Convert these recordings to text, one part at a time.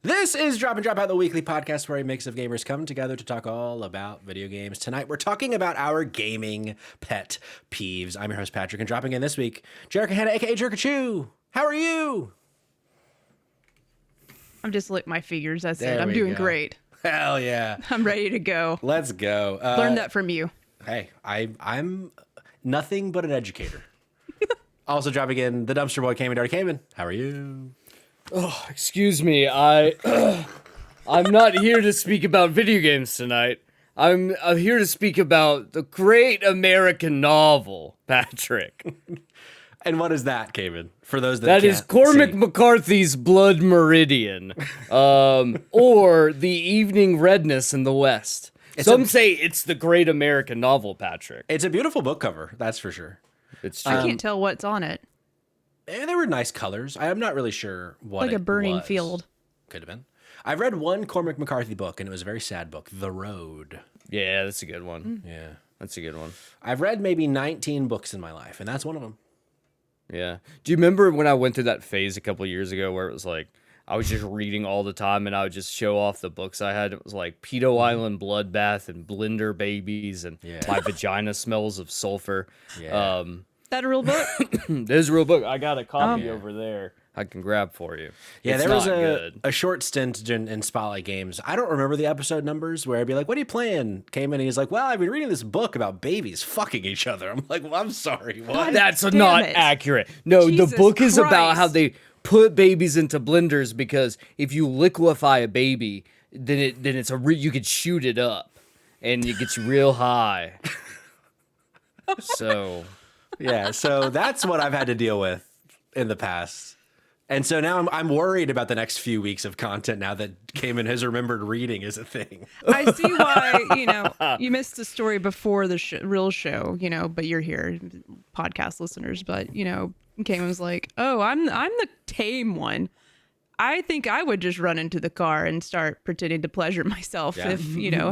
This is Drop and Drop Out, the weekly podcast where a mix of gamers come together to talk all about video games. Tonight, we're talking about our gaming pet peeves. I'm your host, Patrick, and dropping in this week, Jerica Hanna, a.k.a. Jerkachoo. How are you? I'm just licking my fingers. That's There it. I'm we doing go. great. Hell yeah. I'm ready to go. Let's go. Learned that from you. Hey, I'm nothing but an educator. Also dropping in, the dumpster boy, Cayman Darty Cayman. How are you? Oh, excuse me. I'm not here to speak about video games tonight. I'm here to speak about the great American novel, Patrick. And what is that, Cayman? For those that That is can't Cormac see. McCarthy's Blood Meridian, or The Evening Redness in the West. Some say it's the great American novel, Patrick. It's a beautiful book cover, that's for sure. It's I true. can't tell what's on it. And there were nice colors. I'm not really sure what Like a it burning was. field. Could have been. I've read one Cormac McCarthy book, and it was a very sad book, The Road. Yeah, that's a good one. Yeah. That's a good one. I've read maybe 19 books in my life, and that's one of them. Yeah. Do you remember when I went through that phase a couple of years ago where it was like I was just reading all the time and I would just show off the books I had? It was like Pedo Island Bloodbath and Blender Babies and Yeah. My Vagina Smells of Sulfur. Yeah. That a real book? There's a real book. I got a copy over there I can grab for you. Yeah, It's there was not a good. short stint in Spotlight Games. I don't remember the episode numbers where I'd be like, what are you playing? Came in and he's like, well, I've been reading this book about babies fucking each other. I'm like, well, I'm sorry. What? That's Damn not it. accurate. No, Jesus the book is about Christ. how they put babies into blenders because if you liquefy a baby, then you could shoot it up and it gets you real high. So Yeah, so that's what I've had to deal with in the past. And so now I'm worried about the next few weeks of content now that Cayman has remembered reading is a thing. I see why, you missed the story before the real show, but you're here, podcast listeners. But, Cayman was like, oh, I'm the tame one. I think I would just run into the car and start pretending to pleasure myself Yeah. if,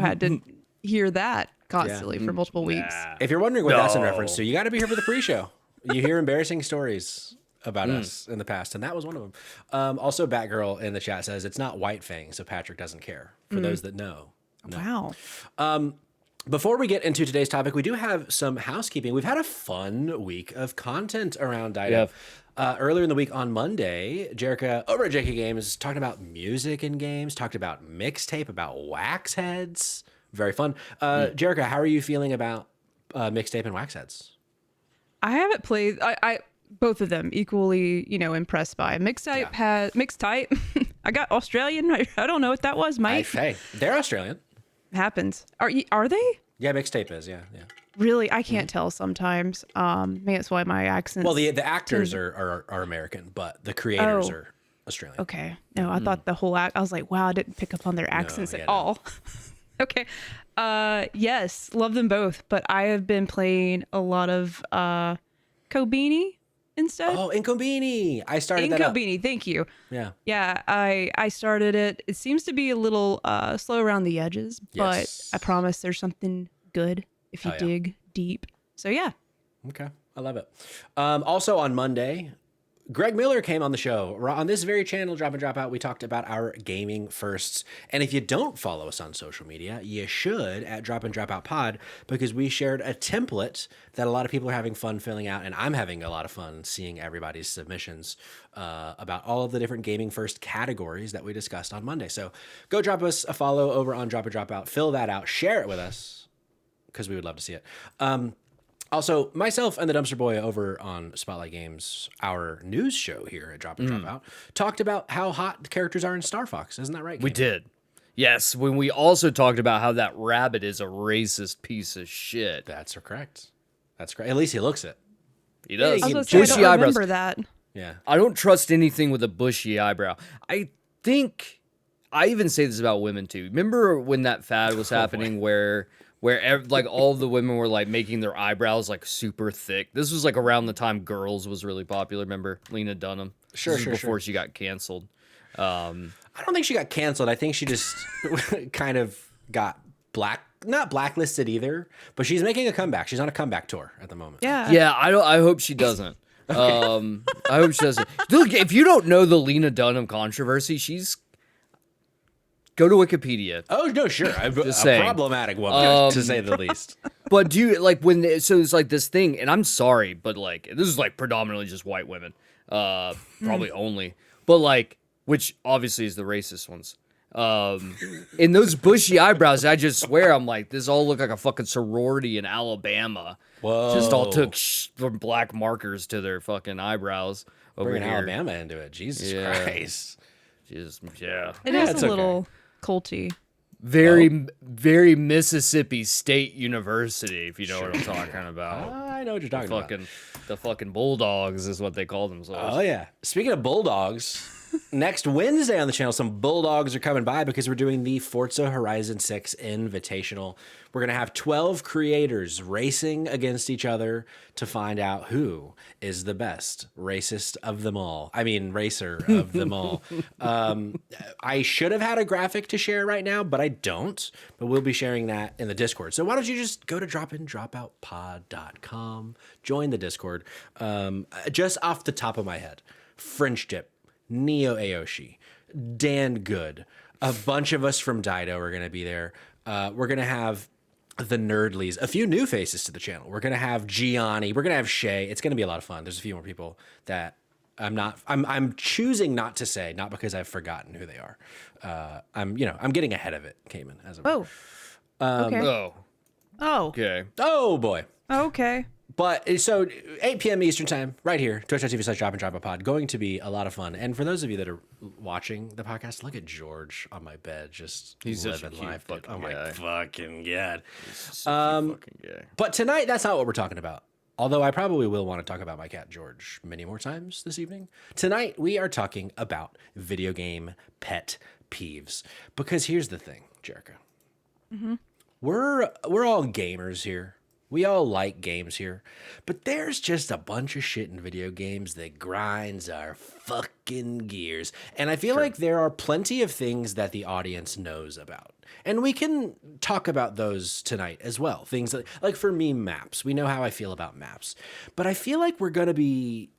had to hear that constantly for multiple weeks. If you're wondering what that's in No. reference to, you got to be here for the pre-show. You hear embarrassing stories about us in the past, and that was one of them. Also, Batgirl in the chat says it's not White Fang, so Patrick doesn't care. For those that know. Wow. Before we get into today's topic, we do have some housekeeping. We've had a fun week of content around Dido. Earlier in the week on Monday, Jerica over at JK Games talked about music in games, talked about mixtape, about wax heads. Very fun. Jerica, how are you feeling about mixtape and wax heads? I haven't played. I both of them equally, impressed by. Mixtape has mixtape. I got Australian. I don't know what that was, mate. Hey, they're Australian. Happens. Are they? Yeah, mixtape is. Yeah. Really? I can't tell sometimes. Maybe that's why my accent. Well, the actors are American, but the creators Oh. are Australian. Okay. No, I thought the whole act. I was like, wow, I didn't pick up on their accents yeah, at no. all. Okay. Yes, love them both, but I have been playing a lot of Kobeni instead. Oh, Incombini. I started that up. Inkobeni, thank you. Yeah. Yeah, I started it. It seems to be a little slow around the edges, Yes. but I promise there's something good if you Hell yeah. dig deep. So yeah. Okay. I love it. Also on Monday, Greg Miller came on the show. On this very channel, Drop and Drop Out, we talked about our gaming firsts. And if you don't follow us on social media, you should at Drop and Drop Out Pod, because we shared a template that a lot of people are having fun filling out. And I'm having a lot of fun seeing everybody's submissions about all of the different gaming first categories that we discussed on Monday. So go drop us a follow over on Drop and Drop Out. Fill that out. Share it with us, because we would love to see it. Also, myself and the Dumpster Boy over on Spotlight Games, our news show here at Drop and Drop Out, talked about how hot the characters are in Star Fox. Isn't that right, we Cayman? did. Yes, when we also talked about how that rabbit is a racist piece of shit. That's correct. That's correct. At least he looks it. He does. I was gonna say, I Bushy don't eyebrows. remember that. Yeah. I don't trust anything with a bushy eyebrow. I think I even say this about women too. Remember when that fad was happening where like all the women were like making their eyebrows like super thick? This was like around the time Girls was really popular. Remember Lena Dunham? Sure, This was sure, before she got canceled. I don't think she got canceled. I think she just kind of got not blacklisted either, but she's making a comeback. She's on a comeback tour at the moment. Yeah. Yeah, I hope she doesn't. I hope she doesn't. Look, if you don't know the Lena Dunham controversy, she's Go to Wikipedia. Oh no, sure. A saying. problematic woman, to say the least. But do you like so it's like this thing, and I'm sorry, but like this is like predominantly just white women, probably only, but like which obviously is the racist ones. In those bushy eyebrows, I just swear I'm like this all look like a fucking sorority in Alabama. Whoa. Just all took black markers to their fucking eyebrows over Bringing here. Alabama into it. Jesus Christ. Just yeah. It is it's a little culty. Very Mississippi State University, if you know what I'm talking about. I know what you're talking about. The fucking Bulldogs is what they call themselves. Oh yeah. Speaking of Bulldogs, next Wednesday on the channel, some Bulldogs are coming by because we're doing the Forza Horizon 6 Invitational. We're going to have 12 creators racing against each other to find out who is the best racist of them all. I mean, racer of them all. I should have had a graphic to share right now, but I don't. But we'll be sharing that in the Discord. So why don't you just go to dropindropoutpod.com, join the Discord. Just off the top of my head, French Dip, Neo Aoshi, Dan Good, a bunch of us from Dido are going to be there. We're going to have the Nerdlies, a few new faces to the channel. We're going to have Gianni. We're going to have Shay. It's going to be a lot of fun. There's a few more people that I'm choosing not to say, not because I've forgotten who they are. I'm getting ahead of it, Cayman. Okay. Okay. Oh boy. Okay. But so 8 p.m. Eastern time, right here, twitch.tv/dropinddropapod, going to be a lot of fun. And for those of you that are watching the podcast, look at George on my bed, just He's such a living cute life. Dude. fucking Oh my guy. fucking god. Fucking gay. But tonight, that's not what we're talking about. Although I probably will want to talk about my cat George many more times this evening. Tonight, we are talking about video game pet peeves. Because here's the thing, Jerica. Mm-hmm. We're all gamers here. We all like games here, but there's just a bunch of shit in video games that grinds our fucking gears. And I feel like there are plenty of things that the audience knows about. And we can talk about those tonight as well. Things like for me, maps. We know how I feel about maps. But I feel like we're going to be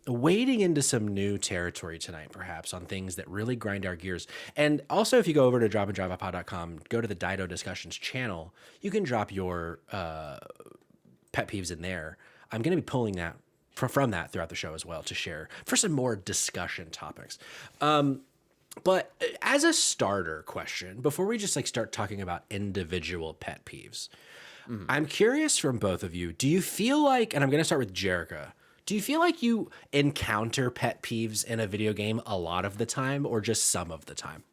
wading into some new territory tonight, perhaps, on things that really grind our gears. And also, if you go over to dropinddropapod.com, go to the Dido Discussions channel, you can drop your pet peeves in there. I'm going to be pulling that from that throughout the show as well to share for some more discussion topics. But as a starter question, before we just start talking about individual pet peeves, I'm curious from both of you, do you feel like, and I'm going to start with Jerica, do you feel like you encounter pet peeves in a video game a lot of the time or just some of the time?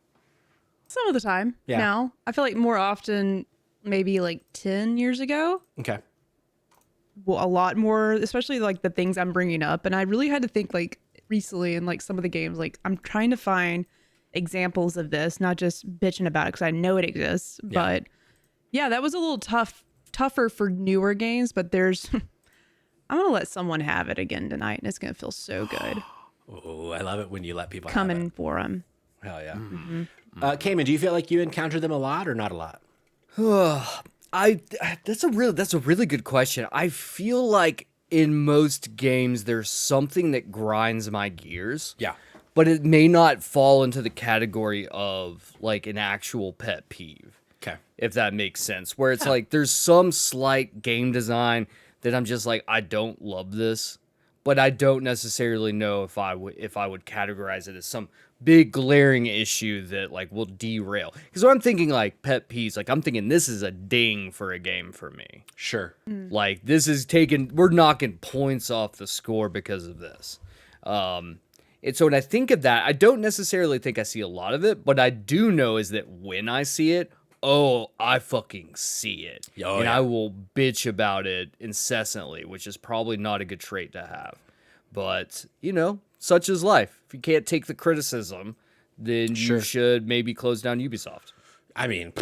Some of the time. Yeah. Now, I feel like more often, maybe like 10 years ago. Okay. Well, a lot more, especially like the things I'm bringing up. And I really had to think like recently in like some of the games, like I'm trying to find examples of this, not just bitching about it because I know it exists. Yeah. But yeah, that was a little tougher for newer games, but there's... I'm going to let someone have it again tonight, and it's going to feel so good. Oh, I love it when you let people Coming have it. for them. Hell yeah. Cayman, do you feel like you encounter them a lot or not a lot? That's a really good question. I feel like in most games there's something that grinds my gears. Yeah. But it may not fall into the category of like an actual pet peeve. Okay. If that makes sense. Where it's like there's some slight game design that I'm just like, I don't love this, but I don't necessarily know if I would categorize it as some big glaring issue that like will derail. Because when I'm thinking like pet peeves, like I'm thinking this is a ding for a game for me. Sure. Like this is we're knocking points off the score because of this. And so when I think of that, I don't necessarily think I see a lot of it, but I do know is that when I see it, oh, I fucking see it. Oh, and yeah. I will bitch about it incessantly, which is probably not a good trait to have. But, such is life. If you can't take the criticism, then you should maybe close down Ubisoft. I mean,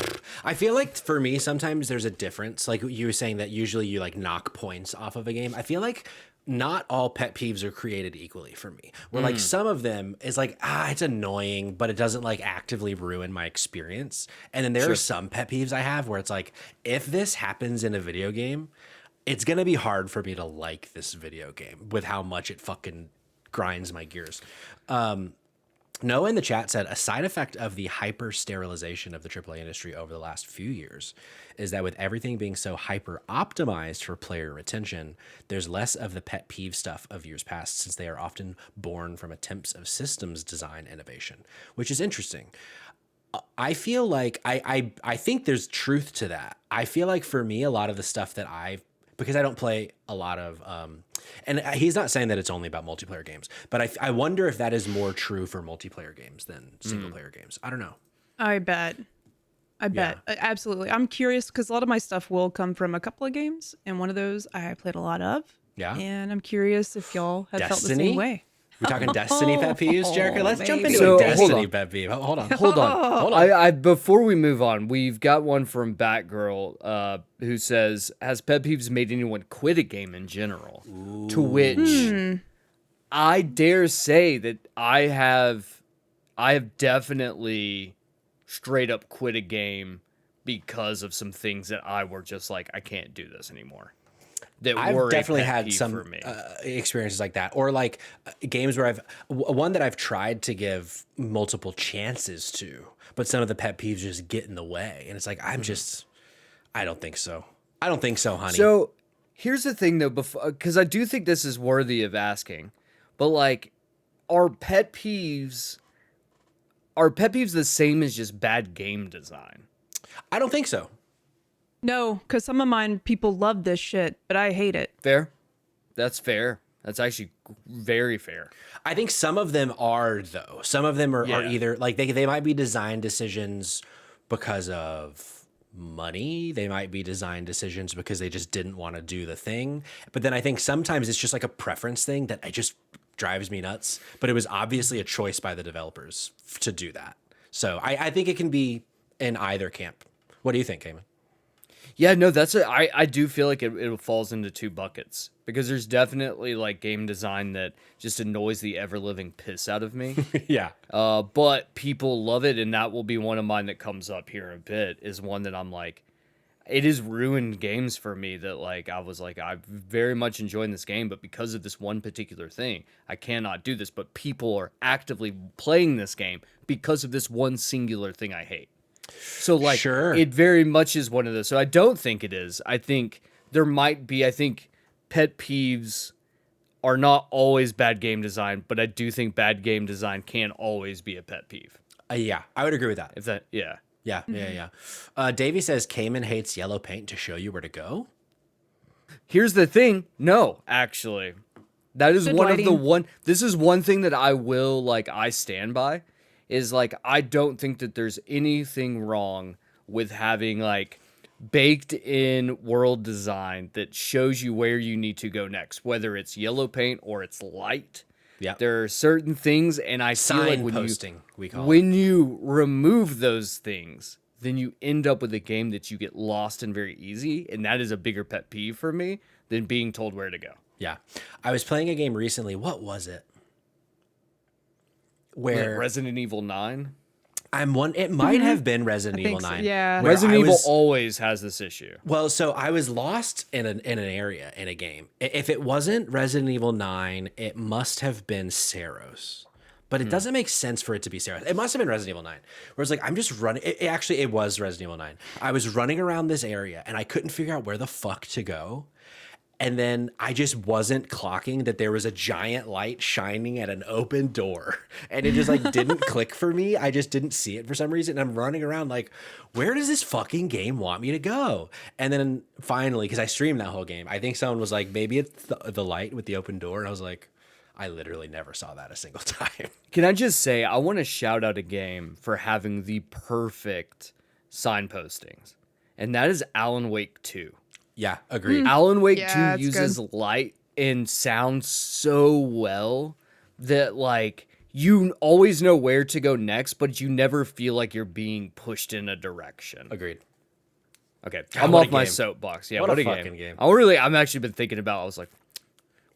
I feel like for me, sometimes there's a difference. Like you were saying that usually you knock points off of a game. I feel like not all pet peeves are created equally for me. Where some of them is it's annoying, but it doesn't actively ruin my experience. And then there are some pet peeves I have where it's if this happens in a video game, it's going to be hard for me to like this video game with how much it fucking grinds my gears. Noah in the chat said a side effect of the hyper sterilization of the AAA industry over the last few years is that with everything being so hyper optimized for player retention, there's less of the pet peeve stuff of years past since they are often born from attempts of systems design innovation, which is interesting. I feel like I think there's truth to that. I feel like for me, a lot of the stuff that because I don't play a lot of, and he's not saying that it's only about multiplayer games, but I wonder if that is more true for multiplayer games than single player games. I don't know. I bet. Absolutely. I'm curious because a lot of my stuff will come from a couple of games, and one of those I played a lot of. Yeah. And I'm curious if y'all have felt the Destiny? same way. We talking Destiny pet peeves, Jericho? Let's jump into So, a hold Destiny on. pet peeve. Hold on. Hold on. I before we move on, we've got one from Batgirl who says, "Has pet peeves made anyone quit a game in general?" To which I dare say that I have definitely straight up quit a game because of some things that I were just like, I can't do this anymore. That I've were a definitely pet had peeve some for me. experiences like that, or like games where one that I've tried to give multiple chances to, but some of the pet peeves just get in the way, and it's like I don't think so. I don't think so, honey. So here's the thing though, because I do think this is worthy of asking, but like, are pet peeves the same as just bad game design? I don't think so. No, because some of mine, people love this shit, but I hate it. Fair. That's fair. That's actually very fair. I think some of them are though. Some of them are either like they might be design decisions because of money. They might be design decisions because they just didn't want to do the thing. But then I think sometimes it's just like a preference thing that it just drives me nuts. But it was obviously a choice by the developers to do that. So I think it can be in either camp. What do you think, Cayman? Yeah, no, I do feel like it falls into two buckets because there's definitely like game design that just annoys the ever living piss out of me. Yeah. But people love it, and that will be one of mine that comes up here in a bit. Is one that I'm like, it has ruined games for me. That like I was like, I'm very much enjoying this game, but because of this one particular thing, I cannot do this. But people are actively playing this game because of this one singular thing I hate. So like, Sure. It very much is one of those. So I don't think it is. I think there might be. I think pet peeves are not always bad game design, but I do think bad game design can always be a pet peeve. Yeah, I would agree with that. If that, yeah. Yeah. Davey says Cayman hates yellow paint to show you where to go. Here's the thing. No, actually, that is Good one lighting. of the one. This is one thing that I will like. I stand by. Is like I don't think that there's anything wrong with having like baked in world design that shows you where you need to go next, whether it's yellow paint or it's light. Yeah. There are certain things, and I feel like when you remove those things, then you end up with a game that you get lost in very easy, and that is a bigger pet peeve for me than being told where to go. Yeah. I was playing a game recently. What was it? Like Where Resident Evil 9? it might have been Resident Evil think so, 9. yeah. where Resident I Evil was- always has this issue. Well, so I was lost in an area in a game. If it wasn't Resident Evil 9, it must have been Saros. But it doesn't make sense for it to be Saros. It must have been Resident Evil 9. Whereas like I'm just running. It was Resident Evil 9. I was running around this area and I couldn't figure out where the fuck to go. And then I just wasn't clocking that there was a giant light shining at an open door. And it just like didn't click for me. I just didn't see it for some reason. And I'm running around like, where does this fucking game want me to go? And then finally, because I streamed that whole game, I think someone was like, maybe it's the light with the open door. And I was like, I literally never saw that a single time. Can I just say, I want to shout out a game for having the perfect signpostings. And that is Alan Wake 2. Yeah, agreed. Alan Wake Yeah, 2 it's uses light and sound so well that like you always know where to go next, but you never feel like you're being pushed in a direction. Agreed. Okay, God, I'm what a off my game. soapbox. Yeah, What what, a a fucking game. I'm actually been thinking about. I was like,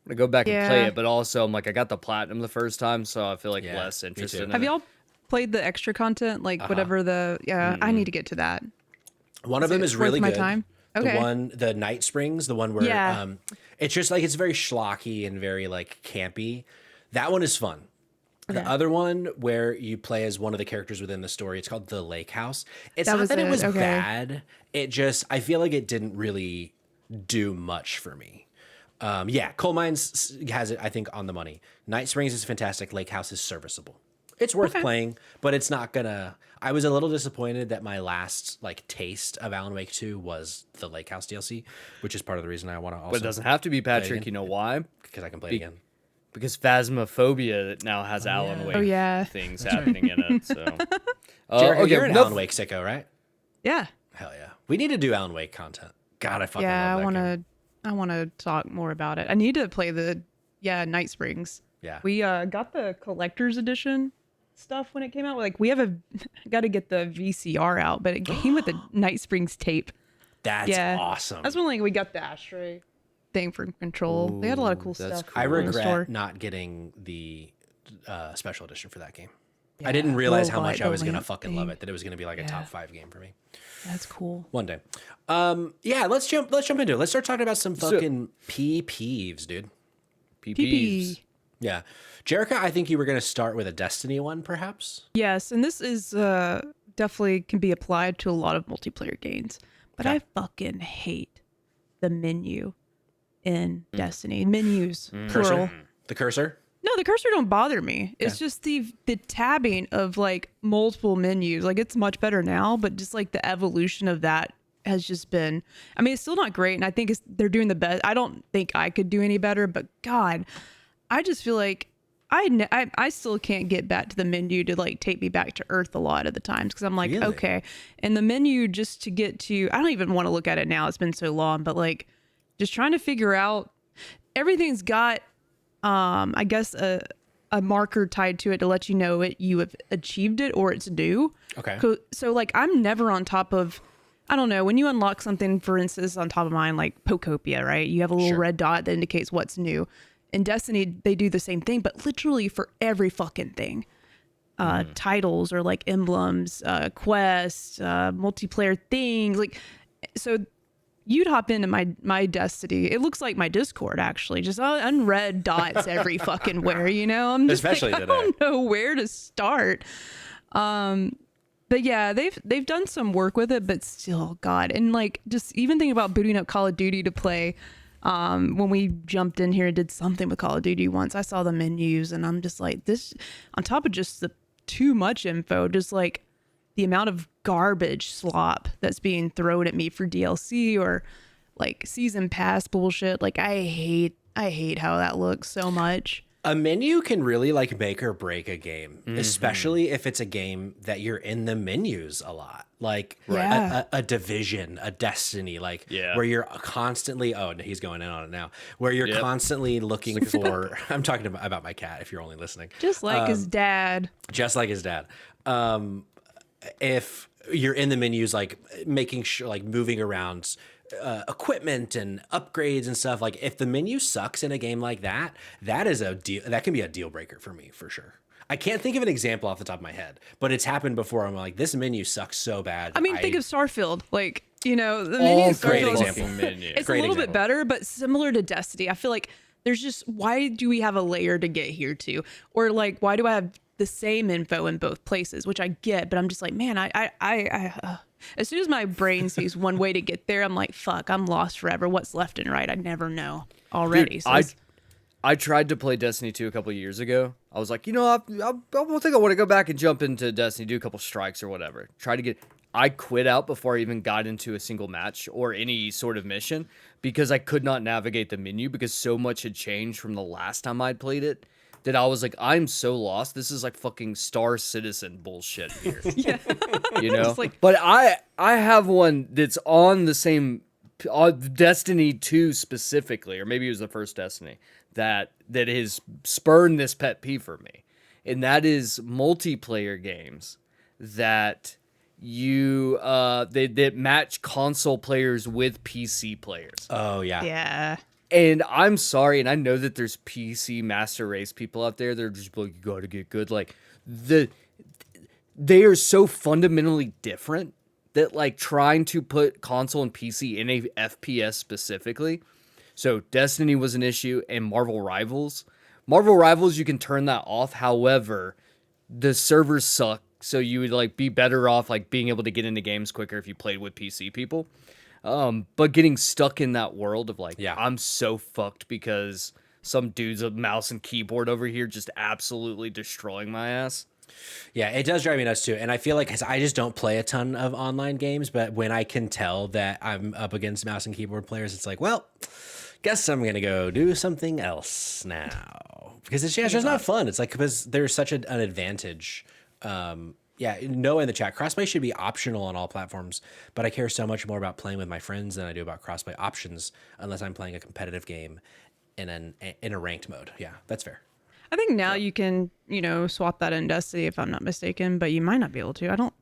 I'm gonna go back and play Yeah. it, but also I'm like, I got the platinum the first time, so I feel like Yeah, less me interested too. in Have it. y'all played the extra content? Like whatever the I need to get to that. One of them it is worth really my good. time? Okay. The Night Springs, the one where Yeah. it's just like it's very schlocky and very like campy. That one is fun. The other one where you play as one of the characters within the story, it's called The Lake House. It's That not was that it it, was okay. bad. It just, I feel like it didn't really do much for me. Yeah, Coal Mines has it, I think, on the money. Night Springs is fantastic. Lake House is serviceable. It's worth playing, but it's not gonna. I was a little disappointed that my last like taste of Alan Wake 2 was the Lake House DLC, which is part of the reason I want to also. But it doesn't have to be, Patrick. again. You know why? Because I can play it again. Because Phasmophobia now has Alan yeah. Wake Oh, yeah. things happening in it. So, Jared, you're an enough- Alan Wake sicko, right? Yeah. Hell yeah. We need to do Alan Wake content. God, I fucking Yeah, love that game. I want to talk more about it. I need to play the Night Springs. Yeah. We got the collector's edition stuff when it came out. Like we have got to get the VCR out, but it came with the Night Springs tape. That's awesome. That's when like we got the ashtray thing for Control. They had a lot of cool that's stuff. I cool. in the regret store. not getting the special edition for that game. I didn't realize how much I was going to fucking love it, that it was going to be like a top 5 game for me. That's cool. One day. Yeah, let's jump into it. Let's start talking about some fucking peeves, dude. PPs. Yeah. Jerica, I think you were going to start with a Destiny one, perhaps? Yes, and this is definitely can be applied to a lot of multiplayer games. But I fucking hate the menu in Destiny. Menus, plural. The cursor? No, the cursor don't bother me. It's just the tabbing of like multiple menus. Like it's much better now, but just like the evolution of that has just been. I mean, it's still not great, and I think they're doing the best. I don't think I could do any better, but God, I just feel like I still can't get back to the menu to like take me back to Earth a lot of the times because I'm like, Really? okay, and the menu just to get to. I don't even want to look at it now. It's been so long, but like just trying to figure out everything's got. I guess a marker tied to it to let you know you have achieved it or it's due. Okay. So like I'm never on top of, I don't know, when you unlock something, for instance, on top of mine, like Pocopia, right? You have a little Sure. red dot that indicates what's new. In Destiny, they do the same thing, but literally for every fucking thing. Titles or like emblems, quests, multiplayer things. Like, so you'd hop into my Destiny. It looks like my Discord actually, just unread dots every fucking where. You know, I'm just Especially like, today. I don't know where to start. But yeah, they've done some work with it, but still, God, and like just even thinking about booting up Call of Duty to play. When we jumped in here and did something with Call of Duty once, I saw the menus and I'm just like, this on top of just the too much info, just like the amount of garbage slop that's being thrown at me for DLC or like season pass bullshit. Like I hate how that looks so much. A menu can really like make or break a game, especially if it's a game that you're in the menus a lot. Like Yeah. a Division, a Destiny, like Yeah. where you're constantly, oh, he's going in on it now, where you're Yep. constantly looking for, I'm talking about my cat if you're only listening. Just like his dad. Just like his dad. If you're in the menus, like making sure, like moving around equipment and upgrades and stuff, like if the menu sucks in a game like that, that is a deal. That can be a deal breaker for me for sure. I can't think of an example off the top of my head, but it's happened before. I'm like, this menu sucks so bad. I mean, think of Starfield. Like, you know, the menu All in great Starfield example. menu. it's Great a little example. bit better, but similar to Destiny. I feel like there's just, why do we have a layer to get here to? Or like, why do I have the same info in both places? Which I get, but I'm just like, man, as soon as my brain sees one way to get there, I'm like, fuck, I'm lost forever. What's left and right? I never know already. Dude, So it's- I tried to play Destiny 2 a couple of years ago. I was like, you know, I think I want to go back and jump into Destiny, do a couple strikes or whatever. I quit out before I even got into a single match or any sort of mission because I could not navigate the menu because so much had changed from the last time I'd played it that I was like, I'm so lost. This is like fucking Star Citizen bullshit here. yeah. You know? It's like- But I have one that's on the same Destiny 2 specifically, or maybe it was the first Destiny, that has spurned this pet peeve for me. And that is multiplayer games that you that match console players with PC players. oh yeah. yeah. And I'm sorry, and I know that there's PC master race people out there that are just like, you gotta get good. Like they are so fundamentally different that like trying to put console and PC in a FPS specifically. So Destiny was an issue and Marvel Rivals, Marvel Rivals, you can turn that off. However, the servers suck, so you would like be better off like being able to get into games quicker if you played with PC people. But getting stuck in that world of like, Yeah. I'm so fucked because some dude's a mouse and keyboard over here just absolutely destroying my ass. Yeah, it does drive me nuts too. And I feel like, because I just don't play a ton of online games, but when I can tell that I'm up against mouse and keyboard players, it's like, well, guess I'm going to go do something else now. Because it's just not fun. It's like, because there's such an advantage. Yeah, Noah in the chat, crossplay should be optional on all platforms, but I care so much more about playing with my friends than I do about crossplay options unless I'm playing a competitive game in a ranked mode. Yeah, that's fair. I think now you can, swap that in Destiny if I'm not mistaken, but you might not be able to. I don't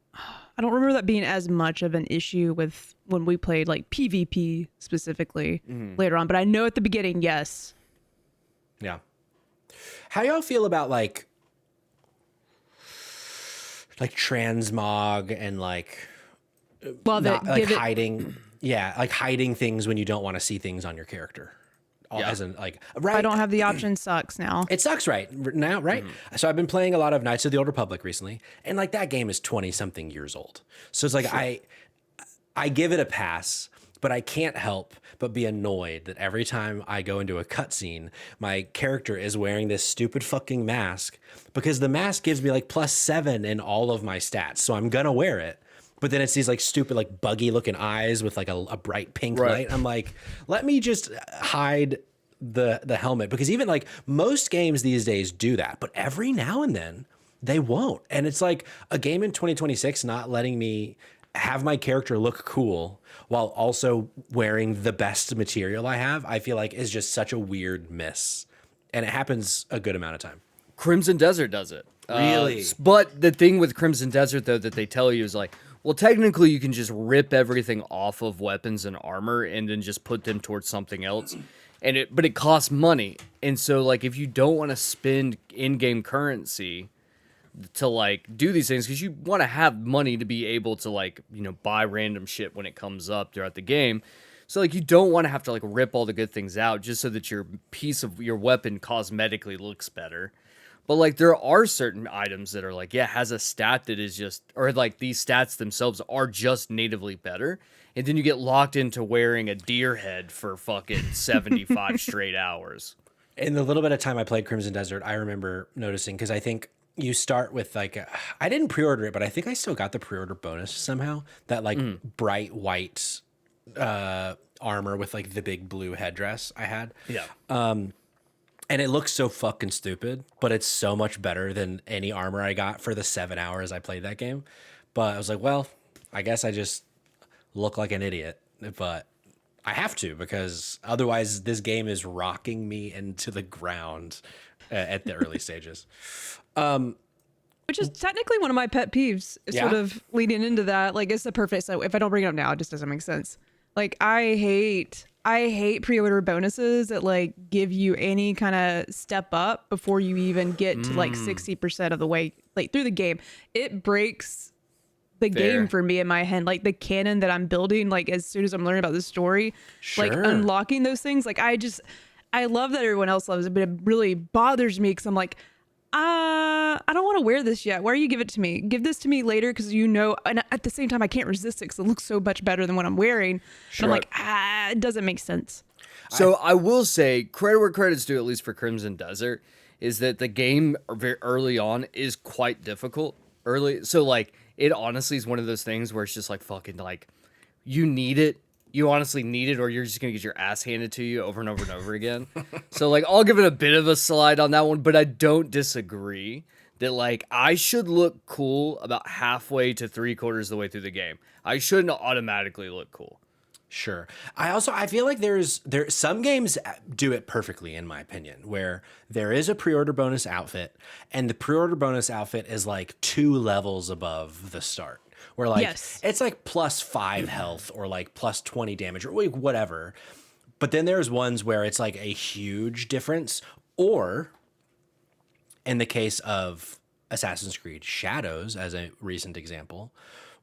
remember that being as much of an issue with when we played like PvP specifically later on, but I know at the beginning, yes. Yeah. How y'all feel about like transmog and like hiding hiding things when you don't want to see things on your character? As in, like, right, I don't have the option sucks now. it sucks right now, right? So I've been playing a lot of Knights of the Old Republic recently, and like that game is 20 something years old. So it's like I give it a pass, but I can't help but be annoyed that every time I go into a cutscene, my character is wearing this stupid fucking mask, because the mask gives me like +7 in all of my stats. So I'm gonna wear it. But then it's these like stupid, like buggy looking eyes with like a bright pink light. I'm like, let me just hide the helmet, because even like most games these days do that, but every now and then they won't. And it's like a game in 2026 not letting me have my character look cool while also wearing the best material I have, I feel like is just such a weird miss. And it happens a good amount of time. Crimson Desert does it. Really? But the thing with Crimson Desert, though, that they tell you is like, well, technically you can just rip everything off of weapons and armor and then just put them towards something else. But it costs money. And so like if you don't want to spend in-game currency to like do these things, because you want to have money to be able to like, buy random shit when it comes up throughout the game. So like you don't want to have to like rip all the good things out just so that your piece of your weapon cosmetically looks better. But like there are certain items that are like, has a stat that is just, or like these stats themselves are just natively better. And then you get locked into wearing a deer head for fucking 75 straight hours. In the little bit of time I played Crimson Desert, I remember noticing, because I think you start with like, I didn't pre-order it, but I think I still got the pre-order bonus somehow. That like bright white armor with like the big blue headdress I had. Yeah. And it looks so fucking stupid, but it's so much better than any armor I got for the 7 hours I played that game. But I was like, well, I guess I just look like an idiot, but I have to, because otherwise this game is rocking me into the ground at the early stages. Which is technically one of my pet peeves, sort of leading into that. Like, it's the perfect, so if I don't bring it up now, it just doesn't make sense. Like, I hate pre-order bonuses that like give you any kind of step up before you even get to like 60% of the way like through the game. It breaks the game for me in my head. Like the canon that I'm building, like as soon as I'm learning about the story, like unlocking those things. Like I love that everyone else loves it, but it really bothers me because I'm like, I don't want to wear this yet. Why are you give it to me? Give this to me later, because and at the same time I can't resist it because it looks so much better than what I'm wearing. But I'm like, it doesn't make sense. So I will say, credit where credit's due, at least for Crimson Desert, is that the game very early on is quite difficult. So like it honestly is one of those things where it's just like fucking like you need it. You honestly need it, or you're just going to get your ass handed to you over and over and over again. So, like, I'll give it a bit of a slide on that one, but I don't disagree that, like, I should look cool about halfway to 3/4 of the way through the game. I shouldn't automatically look cool. Sure. I feel like some games do it perfectly, in my opinion, where there is a pre-order bonus outfit, and the pre-order bonus outfit is, like, 2 levels above the start. Where like it's like +5 health or like +20 damage or whatever. But then there's ones where it's like a huge difference. Or in the case of Assassin's Creed Shadows, as a recent example,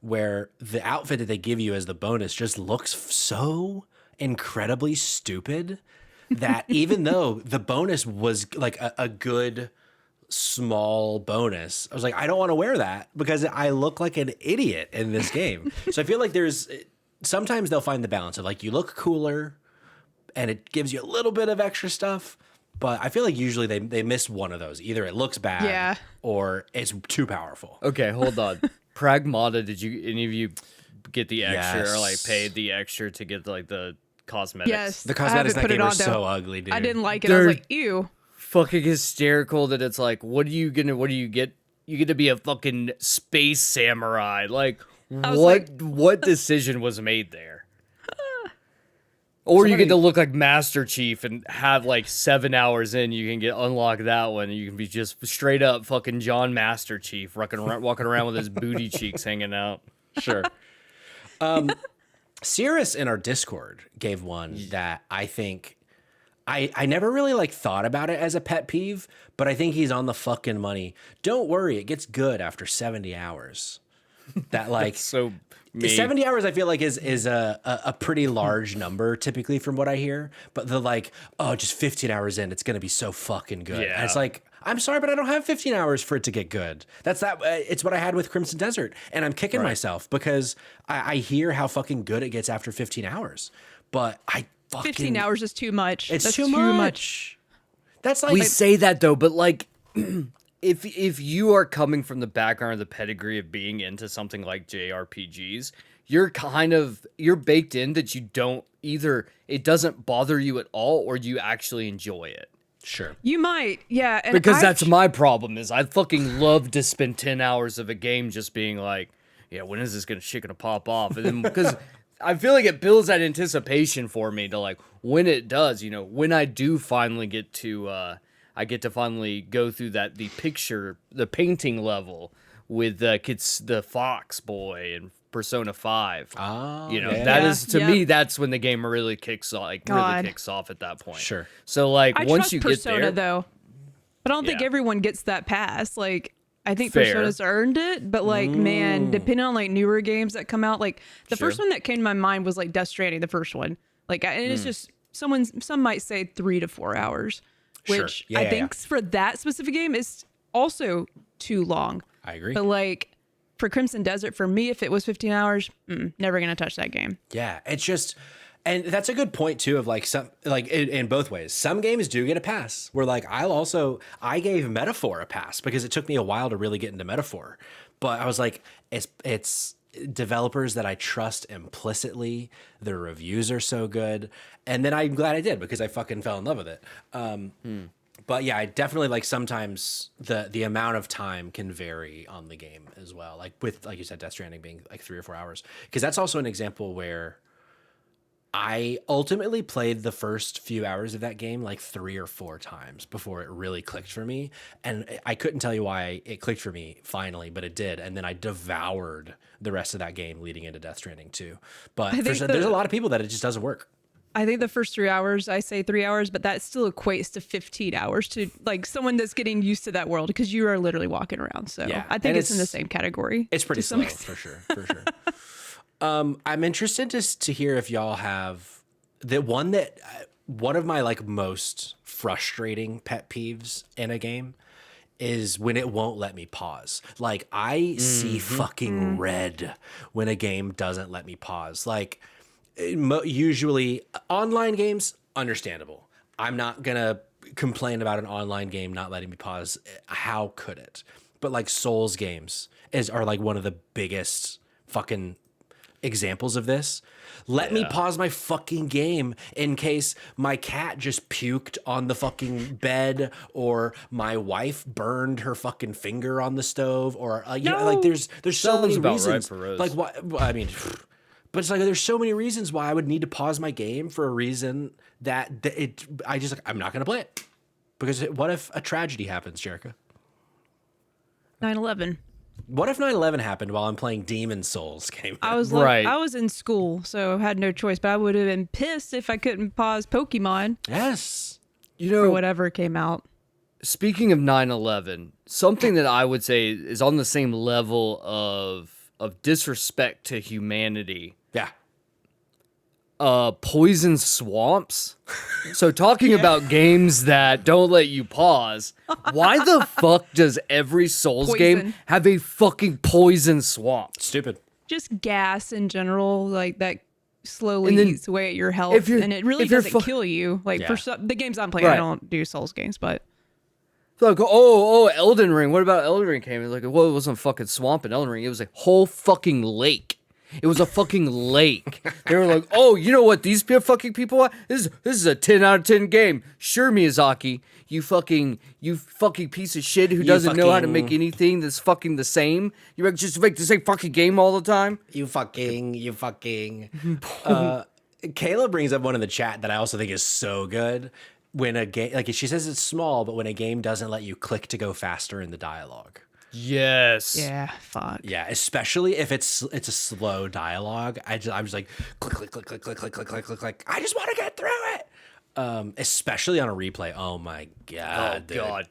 where the outfit that they give you as the bonus just looks so incredibly stupid that even though the bonus was like a good small bonus, I was like, I don't want to wear that because I look like an idiot in this game. So I feel like sometimes they'll find the balance of like, you look cooler and it gives you a little bit of extra stuff. But I feel like usually they miss one of those. Either it looks bad or it's too powerful. Okay, hold on. Pragmata, did any of you get the extra or like paid the extra to get like the cosmetics? Yes. The cosmetics in that game are so ugly, dude. I didn't like it. I was like, ew. Fucking hysterical that it's like, what do you get? You get to be a fucking space samurai. Like, what decision was made there? Or you get to look like Master Chief and have like 7 hours in, you can unlock that one. And you can be just straight up fucking John Master Chief walking around with his booty cheeks hanging out. Sure. Cirrus in our Discord gave one that I think I never really like thought about it as a pet peeve, but I think he's on the fucking money. Don't worry, it gets good after 70 hours. That like so me. 70 hours I feel like is a pretty large number typically from what I hear, but the like, oh, just 15 hours in, it's going to be so fucking good. Yeah. And it's like, I'm sorry, but I don't have 15 hours for it to get good. It's what I had with Crimson Desert, and I'm kicking myself because I hear how fucking good it gets after 15 hours, but 15 hours is too much. It's That's too much. That's like we say that though, but like if you are coming from the background of the pedigree of being into something like JRPGs, you're baked in that you don't either it doesn't bother you at all or you actually enjoy it. Sure. You might, yeah. And because that's my problem is I fucking love to spend 10 hours of a game just being like, yeah, when is this shit gonna pop off? And then because I feel like it builds that anticipation for me to like when it does, when I do finally get to I get to finally go through the painting level with the Fox Boy and Persona 5. Oh, that is to me that's when the game really kicks off, really kicks off at that point. Sure. So like I once trust you Persona, get there though, but I don't think everyone gets that pass. Like I think Fair. Persona's earned it, but like man, depending on like newer games that come out, like the first one that came to my mind was like Death Stranding, the first one. Like and it's just some might say 3 to 4 hours. Which I think for that specific game is also too long. I agree. But like for Crimson Desert, for me, if it was 15 hours, never going to touch that game. Yeah, it's just, and that's a good point too of like some, like in both ways. Some games do get a pass where like I gave Metaphor a pass because it took me a while to really get into Metaphor. But I was like, it's developers that I trust implicitly. Their reviews are so good. And then I'm glad I did because I fucking fell in love with it. But yeah, I definitely like sometimes the amount of time can vary on the game as well. Like with, like you said, Death Stranding being like 3 or 4 hours. Because that's also an example where I ultimately played the first few hours of that game like 3 or 4 times before it really clicked for me. And I couldn't tell you why it clicked for me finally, but it did. And then I devoured the rest of that game leading into Death Stranding too. But there's a lot of people that it just doesn't work. I think the first 3 hours, I say 3 hours, but that still equates to 15 hours to like someone that's getting used to that world because you are literally walking around. So Yeah. I think it's in the same category. It's pretty slow for sure. I'm interested to hear if y'all have one of my like most frustrating pet peeves in a game is when it won't let me pause. Like I see fucking red when a game doesn't let me pause. Like usually online games, understandable. I'm not gonna complain about an online game not letting me pause. How could it? But like Souls games are like one of the biggest fucking examples of this. Let me pause my fucking game in case my cat just puked on the fucking bed or my wife burned her fucking finger on the stove or like there's so many about reasons. right for Rose. Like what I mean, but it's like there's so many reasons why I would need to pause my game for a reason that I'm not going to play it. Because what if a tragedy happens, Jerica? 9/11. What if 9/11 happened while I'm playing Demon Souls game? I was like, I was in school, so I had no choice. But I would have been pissed if I couldn't pause Pokemon. Yes. Or whatever came out. Speaking of 9/11, something that I would say is on the same level of disrespect to humanity. Yeah. Poison swamps. So talking about games that don't let you pause, why the fuck does every Souls game Poison. have a fucking poison swamp? Stupid. Just gas in general, like that slowly And then eats away at your health, if you're- and it really if you're doesn't kill you. Like for Yeah. the games I'm playing, I Right. don't do Souls games, but Like, oh, Elden Ring. What about Elden Ring came? It's like, well, it wasn't a fucking swamp in Elden Ring. It was a whole fucking lake. It was a fucking lake. They were like, oh, you know what these fucking people are? This is a 10 out of 10 game. Sure, Miyazaki, you fucking piece of shit who doesn't know how to make anything that's fucking the same. You just make the same fucking game all the time. You fucking. Kayla brings up one in the chat that I also think is so good. When a game, like she says it's small, but when a game doesn't let you click to go faster in the dialogue. Yes. yeah, fuck. Yeah, especially if it's a slow dialogue. I'm just like click. I just want to get through it. Especially on a replay. Oh my god. Oh dude. god.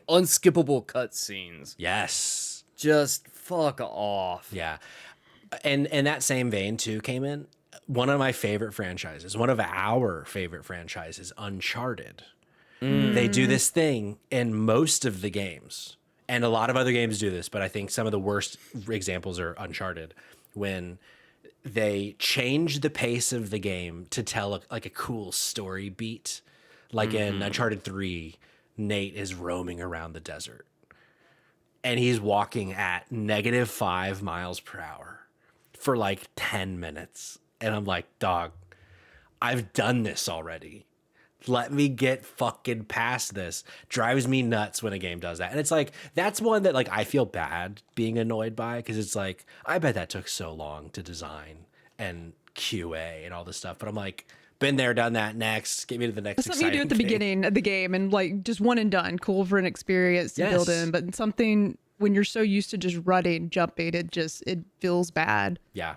Unskippable cutscenes. Yes. Just fuck off. Yeah. And in that same vein too came in one of my favorite franchises, one of our favorite franchises, Uncharted. They do this thing in most of the games. And a lot of other games do this, but I think some of the worst examples are Uncharted, when they change the pace of the game to tell a cool story beat. Like in Uncharted 3, Nate is roaming around the desert and he's walking at -5 miles per hour for like 10 minutes. And I'm like, dog, I've done this already. Let me get fucking past this. Drives me nuts when a game does that. And it's like, that's one that like I feel bad being annoyed by, because it's like, I bet that took so long to design and QA and all this stuff. But I'm like, been there, done that, next. Get me to the next Something you do at the exciting thing. beginning of the game and like just one and done, cool for an experience to build Yes. in, but something when you're so used to just running, jumping, it feels bad. Yeah.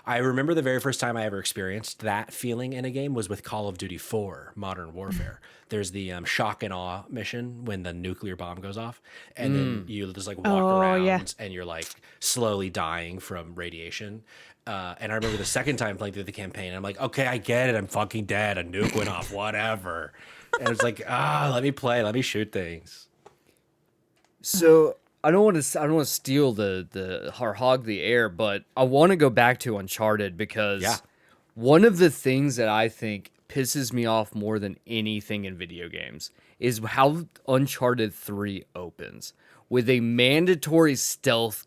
I remember the very first time I ever experienced that feeling in a game was with Call of Duty 4 Modern Warfare. There's the shock and awe mission when the nuclear bomb goes off, and then you just like walk around yeah. and you're like slowly dying from radiation. And I remember the second time playing through the campaign, I'm like, okay, I get it. I'm fucking dead. A nuke went off, whatever. And it's like, let me play. Let me shoot things. So I don't want to steal the or hog the air, but I want to go back to Uncharted because one of the things that I think pisses me off more than anything in video games is how Uncharted 3 opens with a mandatory stealth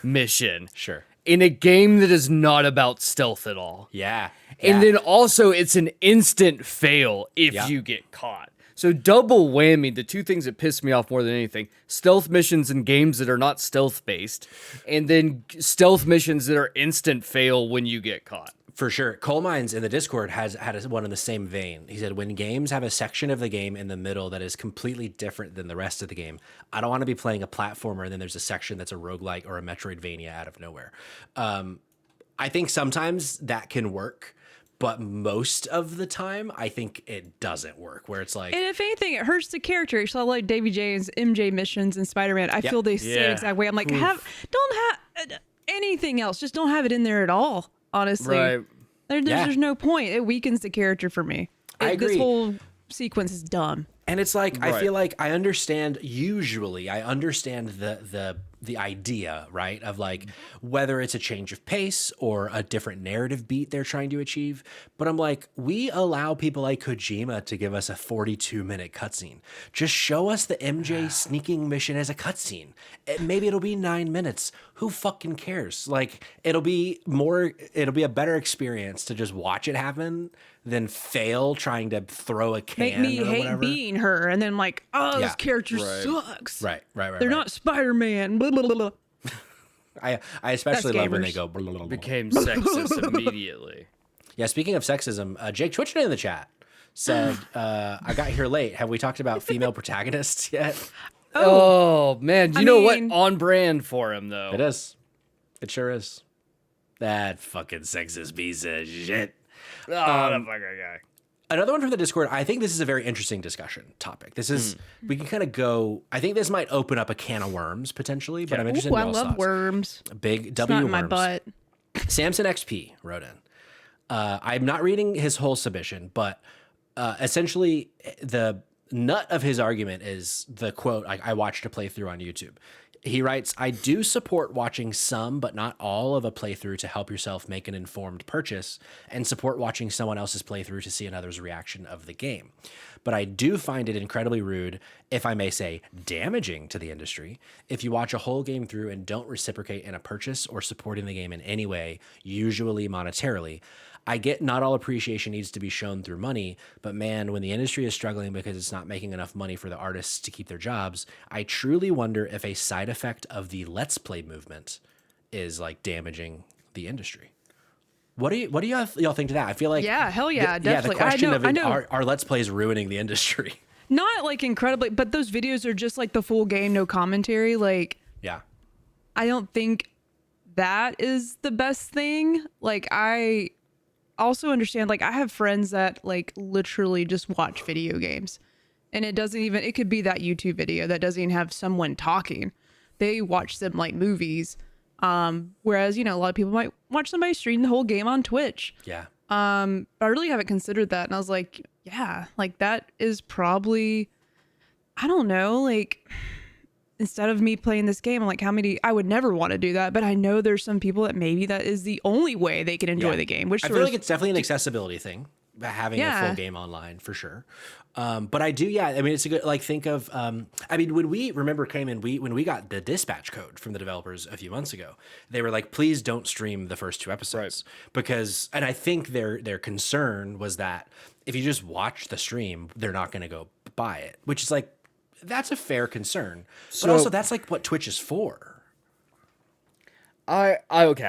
mission. Sure. In a game that is not about stealth at all. Yeah. And then also it's an instant fail if Yeah. you get caught. So double whammy, the two things that piss me off more than anything, stealth missions in games that are not stealth based, and then stealth missions that are instant fail when you get caught. For sure. Coal Mines in the Discord had one in the same vein. He said, when games have a section of the game in the middle that is completely different than the rest of the game, I don't want to be playing a platformer and then there's a section that's a roguelike or a Metroidvania out of nowhere. I think sometimes that can work, but most of the time, I think it doesn't work, where it's like... And if anything, it hurts the character. So like Davy J's MJ missions in Spider-Man, I feel the same exact way. I'm like, don't have anything else. Just don't have it in there at all, honestly. Right. There's no point. It weakens the character for me. I agree. This whole sequence is dumb. And it's like, I Right. feel like I understand the idea, right? Of like, whether it's a change of pace or a different narrative beat they're trying to achieve. But I'm like, we allow people like Kojima to give us a 42-minute cutscene. Just show us the MJ sneaking mission as a cutscene. Maybe it'll be 9 minutes. Who fucking cares? Like, it'll be a better experience to just watch it happen than fail trying to throw a can Make me or hate whatever. being her, and then like, oh, Yeah. this character Right. sucks. Right. They're not Spider-Man. Blah, blah, blah, blah. I especially That's love when they gamers. go. Blah, blah, blah, blah. Became sexist immediately. Yeah, speaking of sexism, Jake Twitchman in the chat said, I got here late. Have we talked about female protagonists yet? Oh, man. You know mean- what? On brand for him, though. It is. It sure is. That fucking sexist piece of shit. Oh, the fucking guy. Another one from the Discord. I think this is a very interesting discussion topic. This is, we can kind of go, I think this might open up a can of worms potentially, but I'm interested Ooh, in I y'all's love thoughts. worms. Big It's W not in my worms. butt. Samson XP wrote in. I'm not reading his whole submission, but essentially the nut of his argument is the quote. I watched a playthrough on YouTube. He writes, I do support watching some, but not all of a playthrough to help yourself make an informed purchase, and support watching someone else's playthrough to see another's reaction of the game. But I do find it incredibly rude, if I may say damaging to the industry, if you watch a whole game through and don't reciprocate in a purchase or supporting the game in any way, usually monetarily. I get not all appreciation needs to be shown through money, but man, when the industry is struggling because it's not making enough money for the artists to keep their jobs, I truly wonder if a side effect of the Let's Play movement is like damaging the industry. What do y'all think to that? I feel like Yeah, hell yeah, the definitely. question I know. are Let's Plays ruining the industry? Not like incredibly, but those videos are just like the full game, no commentary. Like, Yeah. I don't think that is the best thing. Like, I also understand, like, I have friends that like literally just watch video games, and it could be that YouTube video that doesn't even have someone talking. They watch them like movies. Whereas, a lot of people might watch somebody stream the whole game on Twitch. Yeah. But I really haven't considered that. And I was like, yeah, like that is probably, I don't know, like instead of me playing this game, I'm like, I would never want to do that. But I know there's some people that maybe that is the only way they can enjoy the game, which I feel like it's definitely an accessibility thing, having a full game online for sure. But I do, yeah. I mean, it's a good, like, think of, I mean, when we got the dispatch code from the developers a few months ago, they were like, please don't stream the first 2 episodes because, and I think their concern was that if you just watch the stream, they're not going to go buy it, which is like, that's a fair concern. But also that's like what Twitch is for. I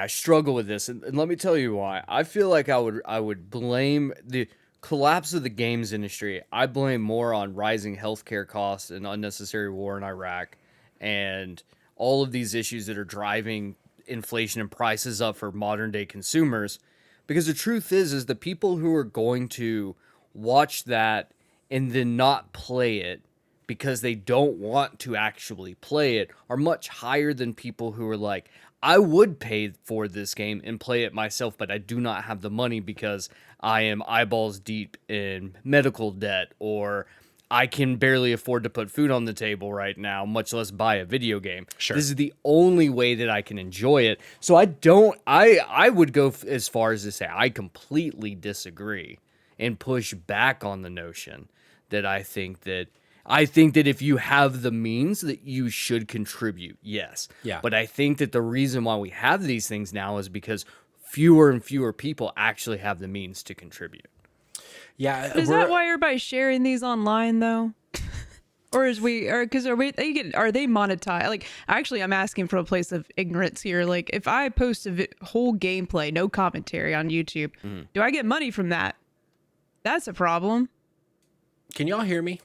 struggle with this, and let me tell you why. I feel like I would blame the collapse of the games industry. I blame more on rising healthcare costs and unnecessary war in Iraq, and all of these issues that are driving inflation and prices up for modern day consumers. Because the truth is the people who are going to watch that and then not play it because they don't want to actually play it are much higher than people who are like, I would pay for this game and play it myself, but I do not have the money because I am eyeballs deep in medical debt, or I can barely afford to put food on the table right now, much less buy a video game. Sure. This is the only way that I can enjoy it. So I would go as far as to say I completely disagree and push back on the notion that I think that if you have the means that you should contribute, yes. Yeah. But I think that the reason why we have these things now is because fewer and fewer people actually have the means to contribute. Yeah. Is that why everybody's sharing these online though? Or are they monetized? Like, actually, I'm asking from a place of ignorance here. Like, if I post a whole gameplay, no commentary on YouTube, do I get money from that? That's a problem. Can y'all hear me?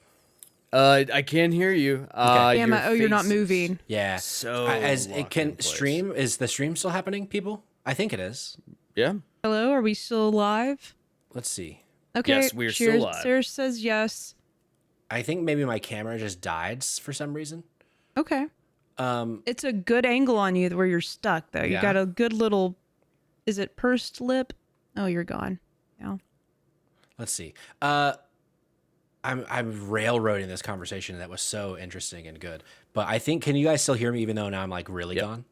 I can hear you. Damn it. Oh, you're not moving. Yeah. So as it locked in can place. stream, is the stream still happening, people? I think it is. Yeah. Hello, are we still live? Let's see. Okay. Yes, we're still live. Sarah says yes. I think maybe my camera just died for some reason. Okay. It's a good angle on you where you're stuck though. You Yeah. got a good little, is it pursed lip? Oh, you're gone now. Let's see. I'm railroading this conversation that was so interesting and good. But I think, can you guys still hear me even though now I'm like really gone?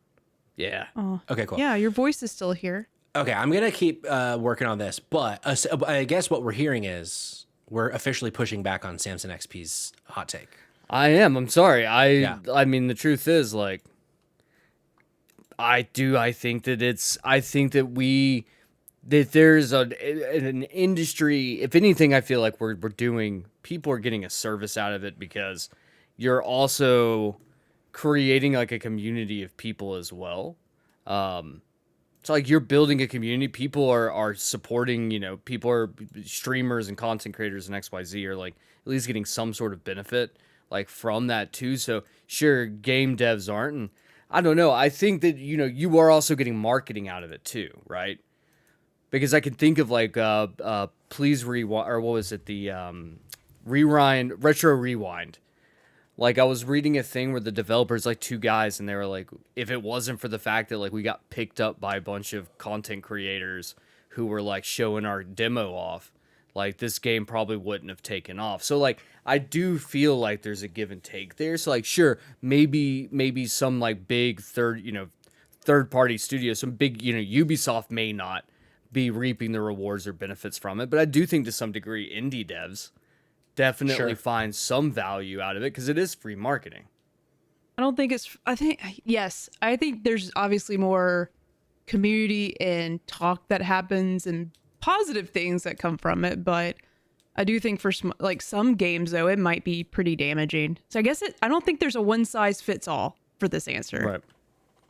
Yeah. Oh. Okay, cool. Yeah, your voice is still here. Okay, I'm going to keep working on this. But I guess what we're hearing is we're officially pushing back on Samson XP's hot take. I am. I'm sorry. Yeah. I mean, the truth is, like, I think that there's an industry. If anything, I feel like people are getting a service out of it because you're also creating like a community of people as well. It's like you're building a community. People are supporting, people are streamers and content creators and XYZ are like at least getting some sort of benefit like from that too. So sure, game devs aren't. And I don't know. I think that, you are also getting marketing out of it too, right? Because I can think of like, Please Rewind, or what was it? The Retro Rewind. Like I was reading a thing where the developers, like 2 guys, and they were like, if it wasn't for the fact that like we got picked up by a bunch of content creators who were like showing our demo off, like this game probably wouldn't have taken off. So like I do feel like there's a give and take there. So like sure, maybe some like big third party studio, some big, Ubisoft may not be reaping the rewards or benefits from it, but I do think to some degree indie devs definitely find some value out of it because it is free marketing. I think there's obviously more community and talk that happens and positive things that come from it, but I do think for some games though, it might be pretty damaging. So I guess I don't think there's a one size fits all for this answer. Right.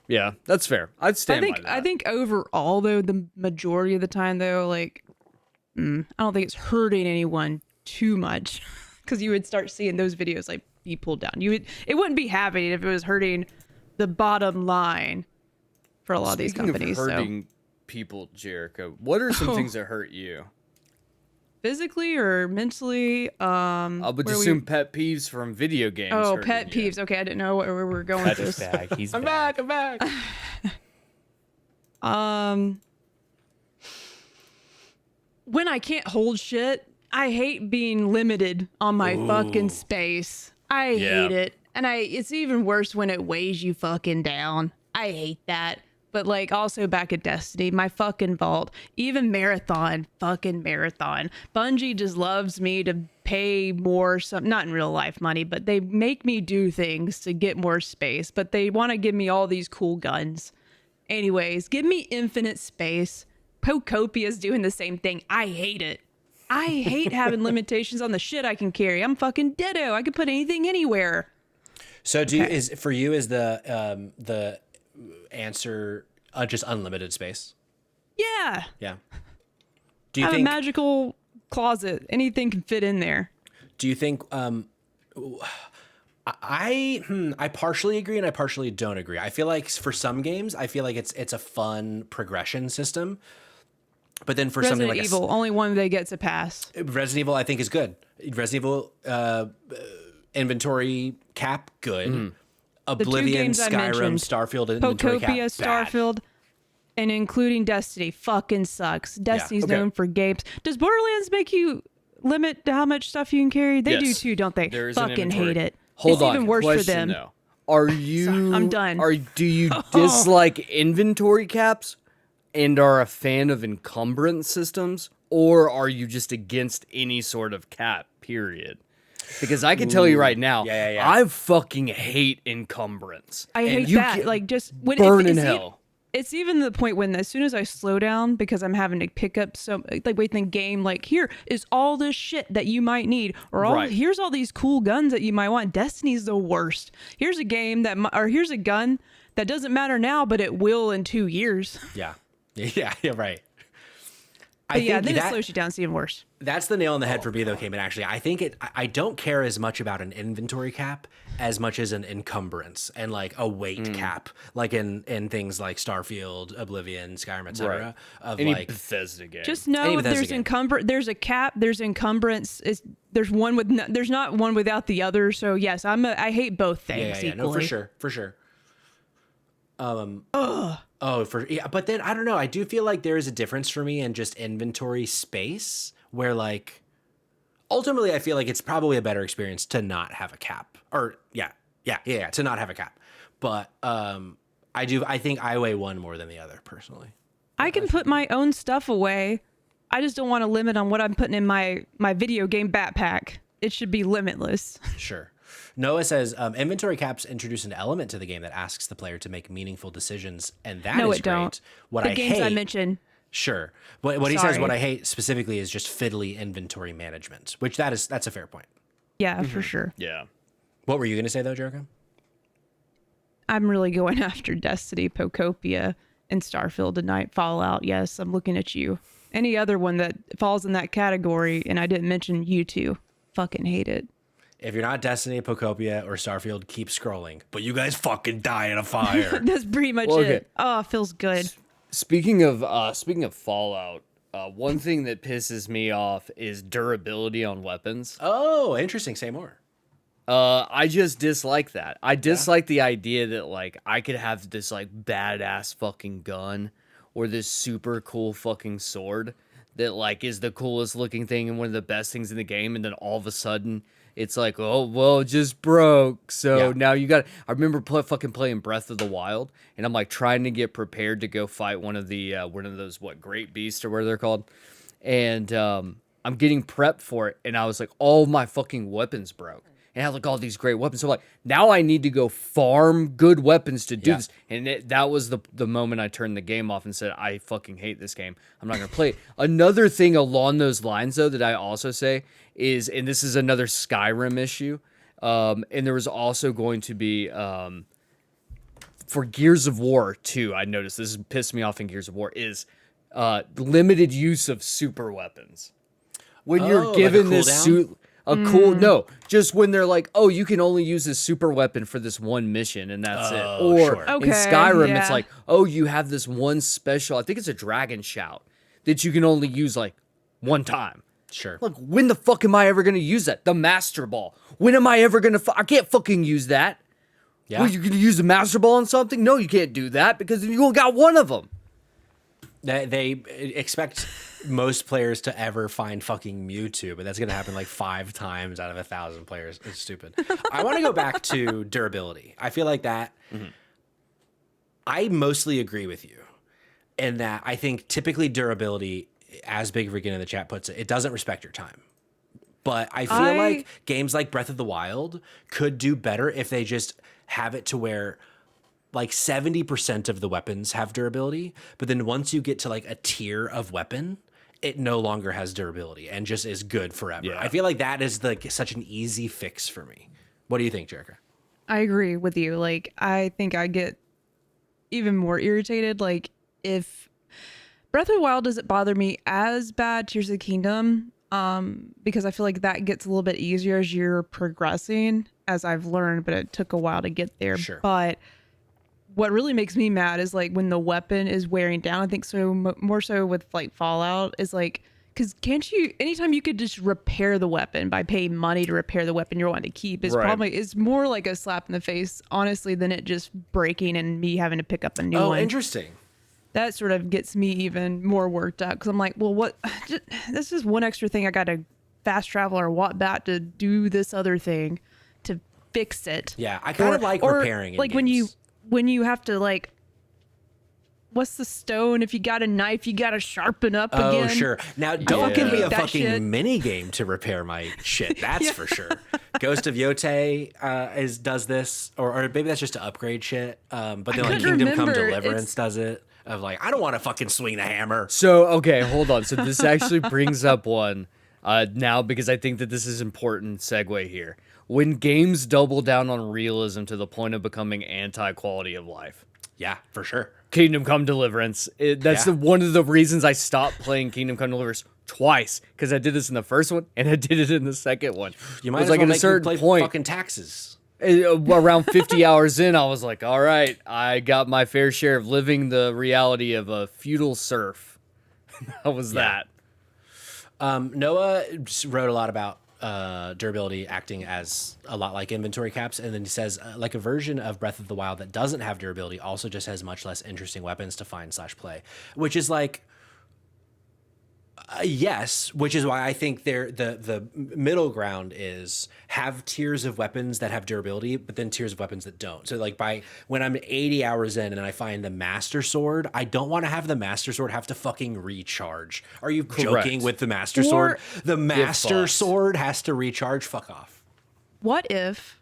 Yeah, that's fair. I'd stand by that. I think overall though, the majority of the time though, I don't think it's hurting anyone too much because you would start seeing those videos like be pulled down. It wouldn't be happening if it was hurting the bottom line for a lot of these companies. Of hurting people, Jericho, what are some things that hurt you? Physically or mentally? I would assume pet peeves from video games. Oh, pet peeves. Okay, I didn't know where we were going with this. Back. He's I'm back. When I can't hold shit, I hate being limited on my fucking space. I hate it. And it's even worse when it weighs you fucking down. I hate that. But also back at Destiny, my fucking vault, even fucking marathon. Bungie just loves me to pay more, not in real life money, but they make me do things to get more space. But they want to give me all these cool guns. Anyways, give me infinite space. Pocopia's doing the same thing. I hate it. I hate having limitations on the shit I can carry. I'm fucking deado. I can put anything anywhere. So is the answer just unlimited space? Yeah. Yeah. Do you I have think a magical closet? Anything can fit in there. Do you think I partially agree and I partially don't agree. I feel like for some games, I feel like it's a fun progression system. But then for something like Resident Evil, only one that gets a pass. Resident Evil, I think is good. Resident Evil inventory cap, good. Oblivion, Skyrim, Starfield, inventory cap, Pocopia, Starfield, and including Destiny fucking sucks. Destiny's known for games. Does Borderlands make you limit how much stuff you can carry? They do too, don't they? Fucking hate it. Hold on. Even worse for them. Though. Are you? Sorry, I'm done. Do you dislike inventory caps and are a fan of encumbrance systems, or are you just against any sort of cap? Period. Because I can tell you right now, I fucking hate encumbrance. I hate that. Just when burn in hell. It's even the point when as soon as I slow down because I'm having to pick up within the game, here is all this shit that you might need, or here's all these cool guns that you might want. Destiny's the worst. Here's a game here's a gun that doesn't matter now, but it will in 2 years. Yeah, right. But then it slows you down. It's even worse. That's the nail on the head for me, though, Cayman. Actually, I think I don't care as much about an inventory cap as much as an encumbrance and a weight cap, like in things like Starfield, Oblivion, Skyrim, etc. Of any Bethesda game. Just know there's there's a cap, there's encumbrance. There's not one without the other. So yes, I hate both things equally. No, for sure. But then I don't know. I do feel like there is a difference for me in just inventory space where ultimately I feel like it's probably a better experience to not have a cap to not have a cap. But I think I weigh one more than the other personally. I can put my own stuff away. I just don't want to limit on what I'm putting in my video game backpack. It should be limitless. Sure. Noah says inventory caps introduce an element to the game that asks the player to make meaningful decisions, and that is great. Don't. What the I games hate, I mentioned. Sure. What he says, what I hate specifically is just fiddly inventory management, which that's a fair point. Yeah, for sure. Yeah. What were you going to say though, Jericho? I'm really going after Destiny, Pocopia, and Starfield tonight. Fallout. Yes, I'm looking at you. Any other one that falls in that category, and I didn't mention you two. Fucking hate it. If you're not Destiny, Pocopia, or Starfield, keep scrolling. But you guys fucking die in a fire. That's pretty much it. Oh, it feels good. Speaking of Fallout, one thing that pisses me off is durability on weapons. Oh, interesting. Say more. I just dislike that. I dislike the idea that I could have this badass fucking gun or this super cool fucking sword that like is the coolest looking thing and one of the best things in the game, and then all of a sudden it's like, oh well, it just broke. So now you got. I remember fucking playing Breath of the Wild, and I'm like trying to get prepared to go fight one of those great beasts or what they're called, and I'm getting prepped for it, and I was like, all my fucking weapons broke. And I had like all these great weapons. So like now I need to go farm good weapons to do this. And that was the moment I turned the game off and said, I fucking hate this game. I'm not going to play it. Another thing along those lines though that I also say is, and this is another Skyrim issue, and there was also going to be for Gears of War 2, I noticed this pissed me off in Gears of War, is limited use of super weapons. When you're given like this suit... No, just when they're like, oh, you can only use this super weapon for this one mission and that's it. Or in Skyrim, it's like, oh, you have this one special, I think it's a dragon shout that you can only use like one time. Sure. Like, when the fuck am I ever going to use that? The Master Ball. When am I ever going to... I can't fucking use that. Yeah. Well, you're going to use the Master Ball on something? No, you can't do that because you only got one of them. They expect most players to ever find fucking Mewtwo, but that's going to happen like 5 times out of 1,000 players. It's stupid. I want to go back to durability. I feel like that... I mostly agree with you in that I think typically durability, as Big Riggin in the chat puts it, it doesn't respect your time. But I feel like games like Breath of the Wild could do better if they just have it to where... like 70% of the weapons have durability, but then once you get to like a tier of weapon, it no longer has durability and just is good forever. Yeah. I feel like that is like such an easy fix for me. What do you think, Jerica? I agree with you. Like, I think I get even more irritated. Like, if Breath of the Wild doesn't bother me as bad, Tears of the Kingdom, because I feel like that gets a little bit easier as you're progressing, as I've learned, but it took a while to get there. Sure. But what really makes me mad is like when the weapon is wearing down. I think so more so with like Fallout is like, because can't you, anytime you could just repair the weapon by paying money to repair the weapon you're wanting to keep is probably, is more like a slap in the face, honestly, than it just breaking and me having to pick up a new one. Oh, interesting. That sort of gets me even more worked up because I'm like, well, what? This is one extra thing I got to fast travel or walk back to do this other thing to fix it. Yeah, I kind of like repairing it. Like when you have to like, what's the stone? If you got a knife, you got to sharpen up again. Oh, sure. Now, don't give me a fucking mini game to repair my shit. That's for sure. Ghost of Yote does this, or maybe that's just to upgrade shit. But then like Kingdom Come Deliverance does it. Of like, I don't want to fucking swing the hammer. So, okay, hold on. So this actually brings up one now because I think that this is important segue here. When games double down on realism to the point of becoming anti-quality of life. Yeah, for sure. Kingdom Come Deliverance. That's one of the reasons I stopped playing Kingdom Come Deliverance twice, because I did this in the first one and I did it in the second one. You might as well make me play fucking taxes. Around 50 hours in, I was like, all right, I got my fair share of living the reality of a feudal serf. That was that. Noah wrote a lot about durability acting as a lot like inventory caps, and then he says like a version of Breath of the Wild that doesn't have durability also just has much less interesting weapons to find / play, which is like yes, which is why I think the middle ground is have tiers of weapons that have durability, but then tiers of weapons that don't. So like when I'm 80 hours in and I find the Master Sword, I don't want to have the Master Sword have to fucking recharge. Are you joking with the Master Sword? The Master Sword has to recharge? Fuck off. What if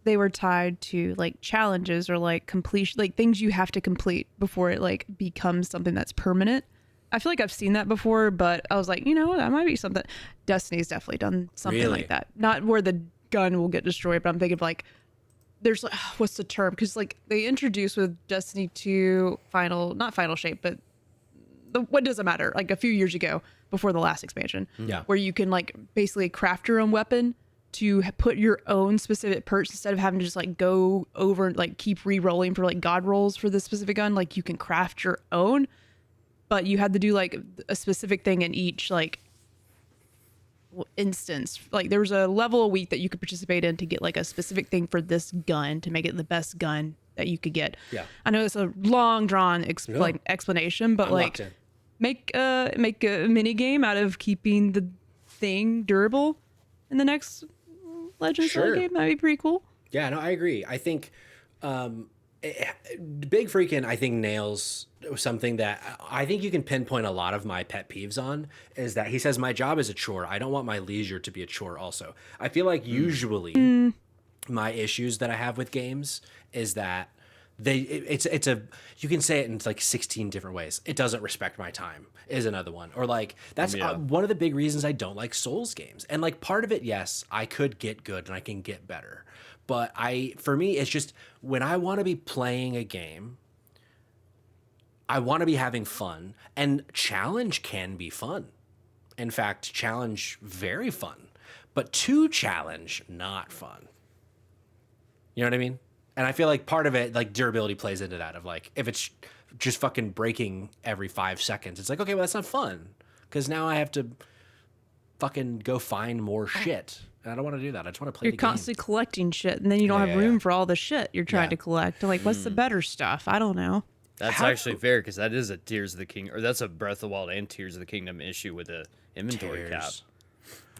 they were tied to like challenges or like completion, like things you have to complete before it like becomes something that's permanent? I feel like I've seen that before, but I was like, you know, that might be something. Destiny's definitely done something like that. Not where the gun will get destroyed, but I'm thinking of like, there's like, what's the term? Because like they introduced with Destiny 2 not final shape, but what doesn't matter? Like a few years ago, before the last expansion, where you can like basically craft your own weapon to put your own specific perks instead of having to just like go over and like keep re-rolling for like god rolls for this specific gun. Like you can craft your own. But you had to do like a specific thing in each like instance. Like there was a level a week that you could participate in to get like a specific thing for this gun to make it the best gun that you could get. Yeah. I know it's a long drawn explanation, but I'm like locked in. make a mini game out of keeping the thing durable in the next Legend Sure. Zelda game. That'd be pretty cool. Yeah, no, I agree. I think Big Freakin', I think, nails something that I think you can pinpoint a lot of my pet peeves on, is that he says, my job is a chore. I don't want my leisure to be a chore also. I feel like usually my issues that I have with games is that it's a, you can say it in like 16 different ways. It doesn't respect my time is another one. Or like, that's one of the big reasons I don't like Souls games. And like part of it, yes, I could get good and I can get better. But for me, it's just when I want to be playing a game, I want to be having fun, and challenge can be fun. In fact, challenge very fun, but to challenge, not fun. You know what I mean? And I feel like part of it, like durability plays into that of like, if it's just fucking breaking every 5 seconds, it's like, okay, well, that's not fun. Because now I have to fucking go find more shit. And I don't want to do that. I just want to play You're the game. constantly collecting shit, and then you don't have room for all the shit you're trying to collect. Like, what's the better stuff? I don't know. That's actually fair, because that is a Tears of the King, or that's a Breath of the Wild and Tears of the Kingdom issue with the inventory cap.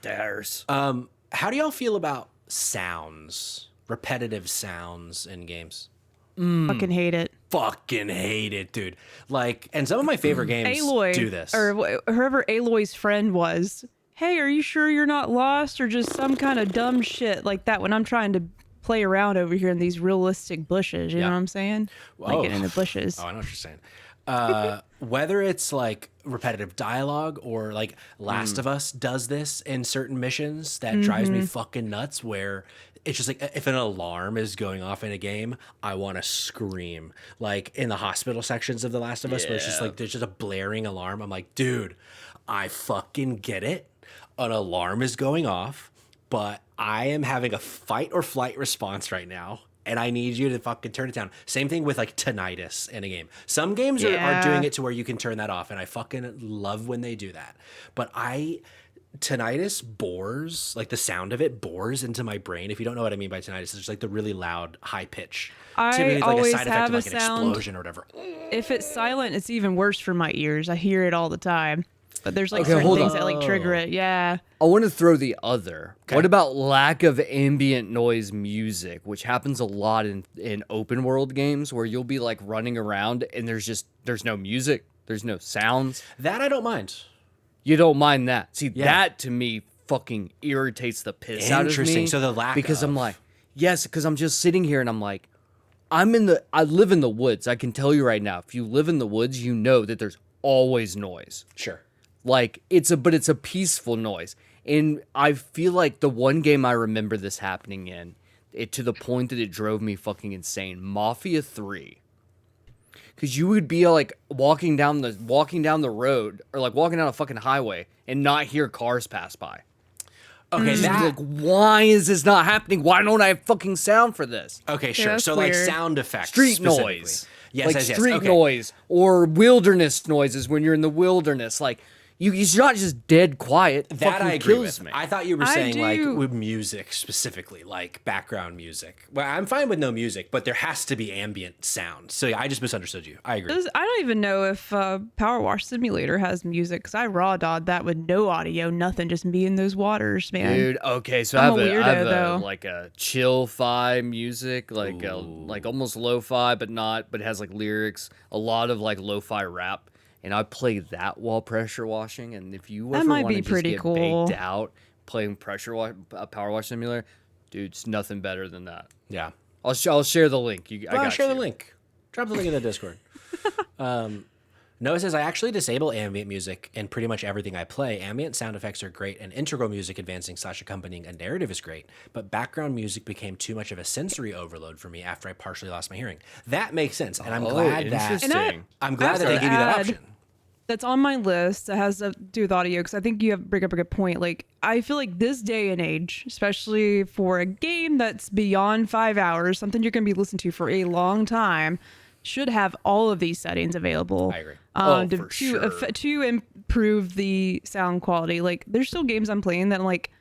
Tears. How do y'all feel about sounds, repetitive sounds in games? Fucking hate it. Fucking hate it, dude. Like, and some of my favorite games Aloy, do this. or whoever Aloy's friend was. Hey, are you sure you're not lost, or just some kind of dumb shit like that when I'm trying to play around over here in these realistic bushes? You know what I'm saying? Like in the bushes. Oh, I know what you're saying. Whether it's like repetitive dialogue or like Last of Us does this in certain missions that drives me fucking nuts, where it's just like if an alarm is going off in a game, I want to scream. Like in the hospital sections of The Last of Us, where it's just like there's just a blaring alarm. I'm like, dude, I fucking get it. An alarm is going off, but I am having a fight or flight response right now, and I need you to fucking turn it down. Same thing with like tinnitus in a game. Some games are doing it to where you can turn that off, and I fucking love when they do that. But tinnitus bores, like the sound of it bores into my brain. If you don't know what I mean by tinnitus, it's just like the really loud, high pitch. To me, it's like a side effect of like an explosion or whatever. If it's silent, it's even worse for my ears. I hear it all the time. But there's like certain things that like trigger it. Yeah. I want to throw the other. Okay. What about lack of ambient noise music, which happens a lot in open world games where you'll be like running around and there's no music, there's no sounds. That I don't mind. You don't mind that. See, that to me fucking irritates the piss out of me. Interesting. So the lack because of... I'm like, yes, because I'm just sitting here and I'm like, I live in the woods. I can tell you right now, if you live in the woods, you know that there's always noise. Sure. Like it's a peaceful noise. And I feel like the one game I remember this happening in, it to the point that it drove me fucking insane. Mafia 3. Cause you would be like walking down the road or like walking down a fucking highway and not hear cars pass by. Okay, like, why is this not happening? Why don't I have fucking sound for this? Okay, sure. So weird. Like sound effects, street noise. Yes, like yes, street okay. noise or wilderness noises when you're in the wilderness. Like it's not just dead quiet. That I agree with. Me. I thought you were saying like with music specifically, like background music. Well, I'm fine with no music, but there has to be ambient sound. So yeah, I just misunderstood you. I agree. I don't even know if Power Wash Simulator has music, because I raw dawed that with no audio, nothing, just me in those waters, man. Dude, okay, so I'm I have though. like a chill-fi music, like like almost lo-fi, but it has like lyrics, a lot of like lo-fi rap. And I play that while pressure washing. And if you ever want to just get baked out playing Power Wash Simulator, dude, it's nothing better than that. Yeah. I'll share the link. I'll share the link. Drop the link in the Discord. Noah says, I actually disable ambient music in pretty much everything I play. Ambient sound effects are great, and integral music advancing / accompanying a narrative is great, but background music became too much of a sensory overload for me after I partially lost my hearing. That makes sense, and I'm glad that they give you that option. That's on my list that has to do with audio, because I think you bring up a good point. Like, I feel like this day and age, especially for a game that's beyond 5 hours, something you're going to be listening to for a long time, should have all of these settings available. I agree. To improve the sound quality. Like, there's still games I'm playing that I'm like,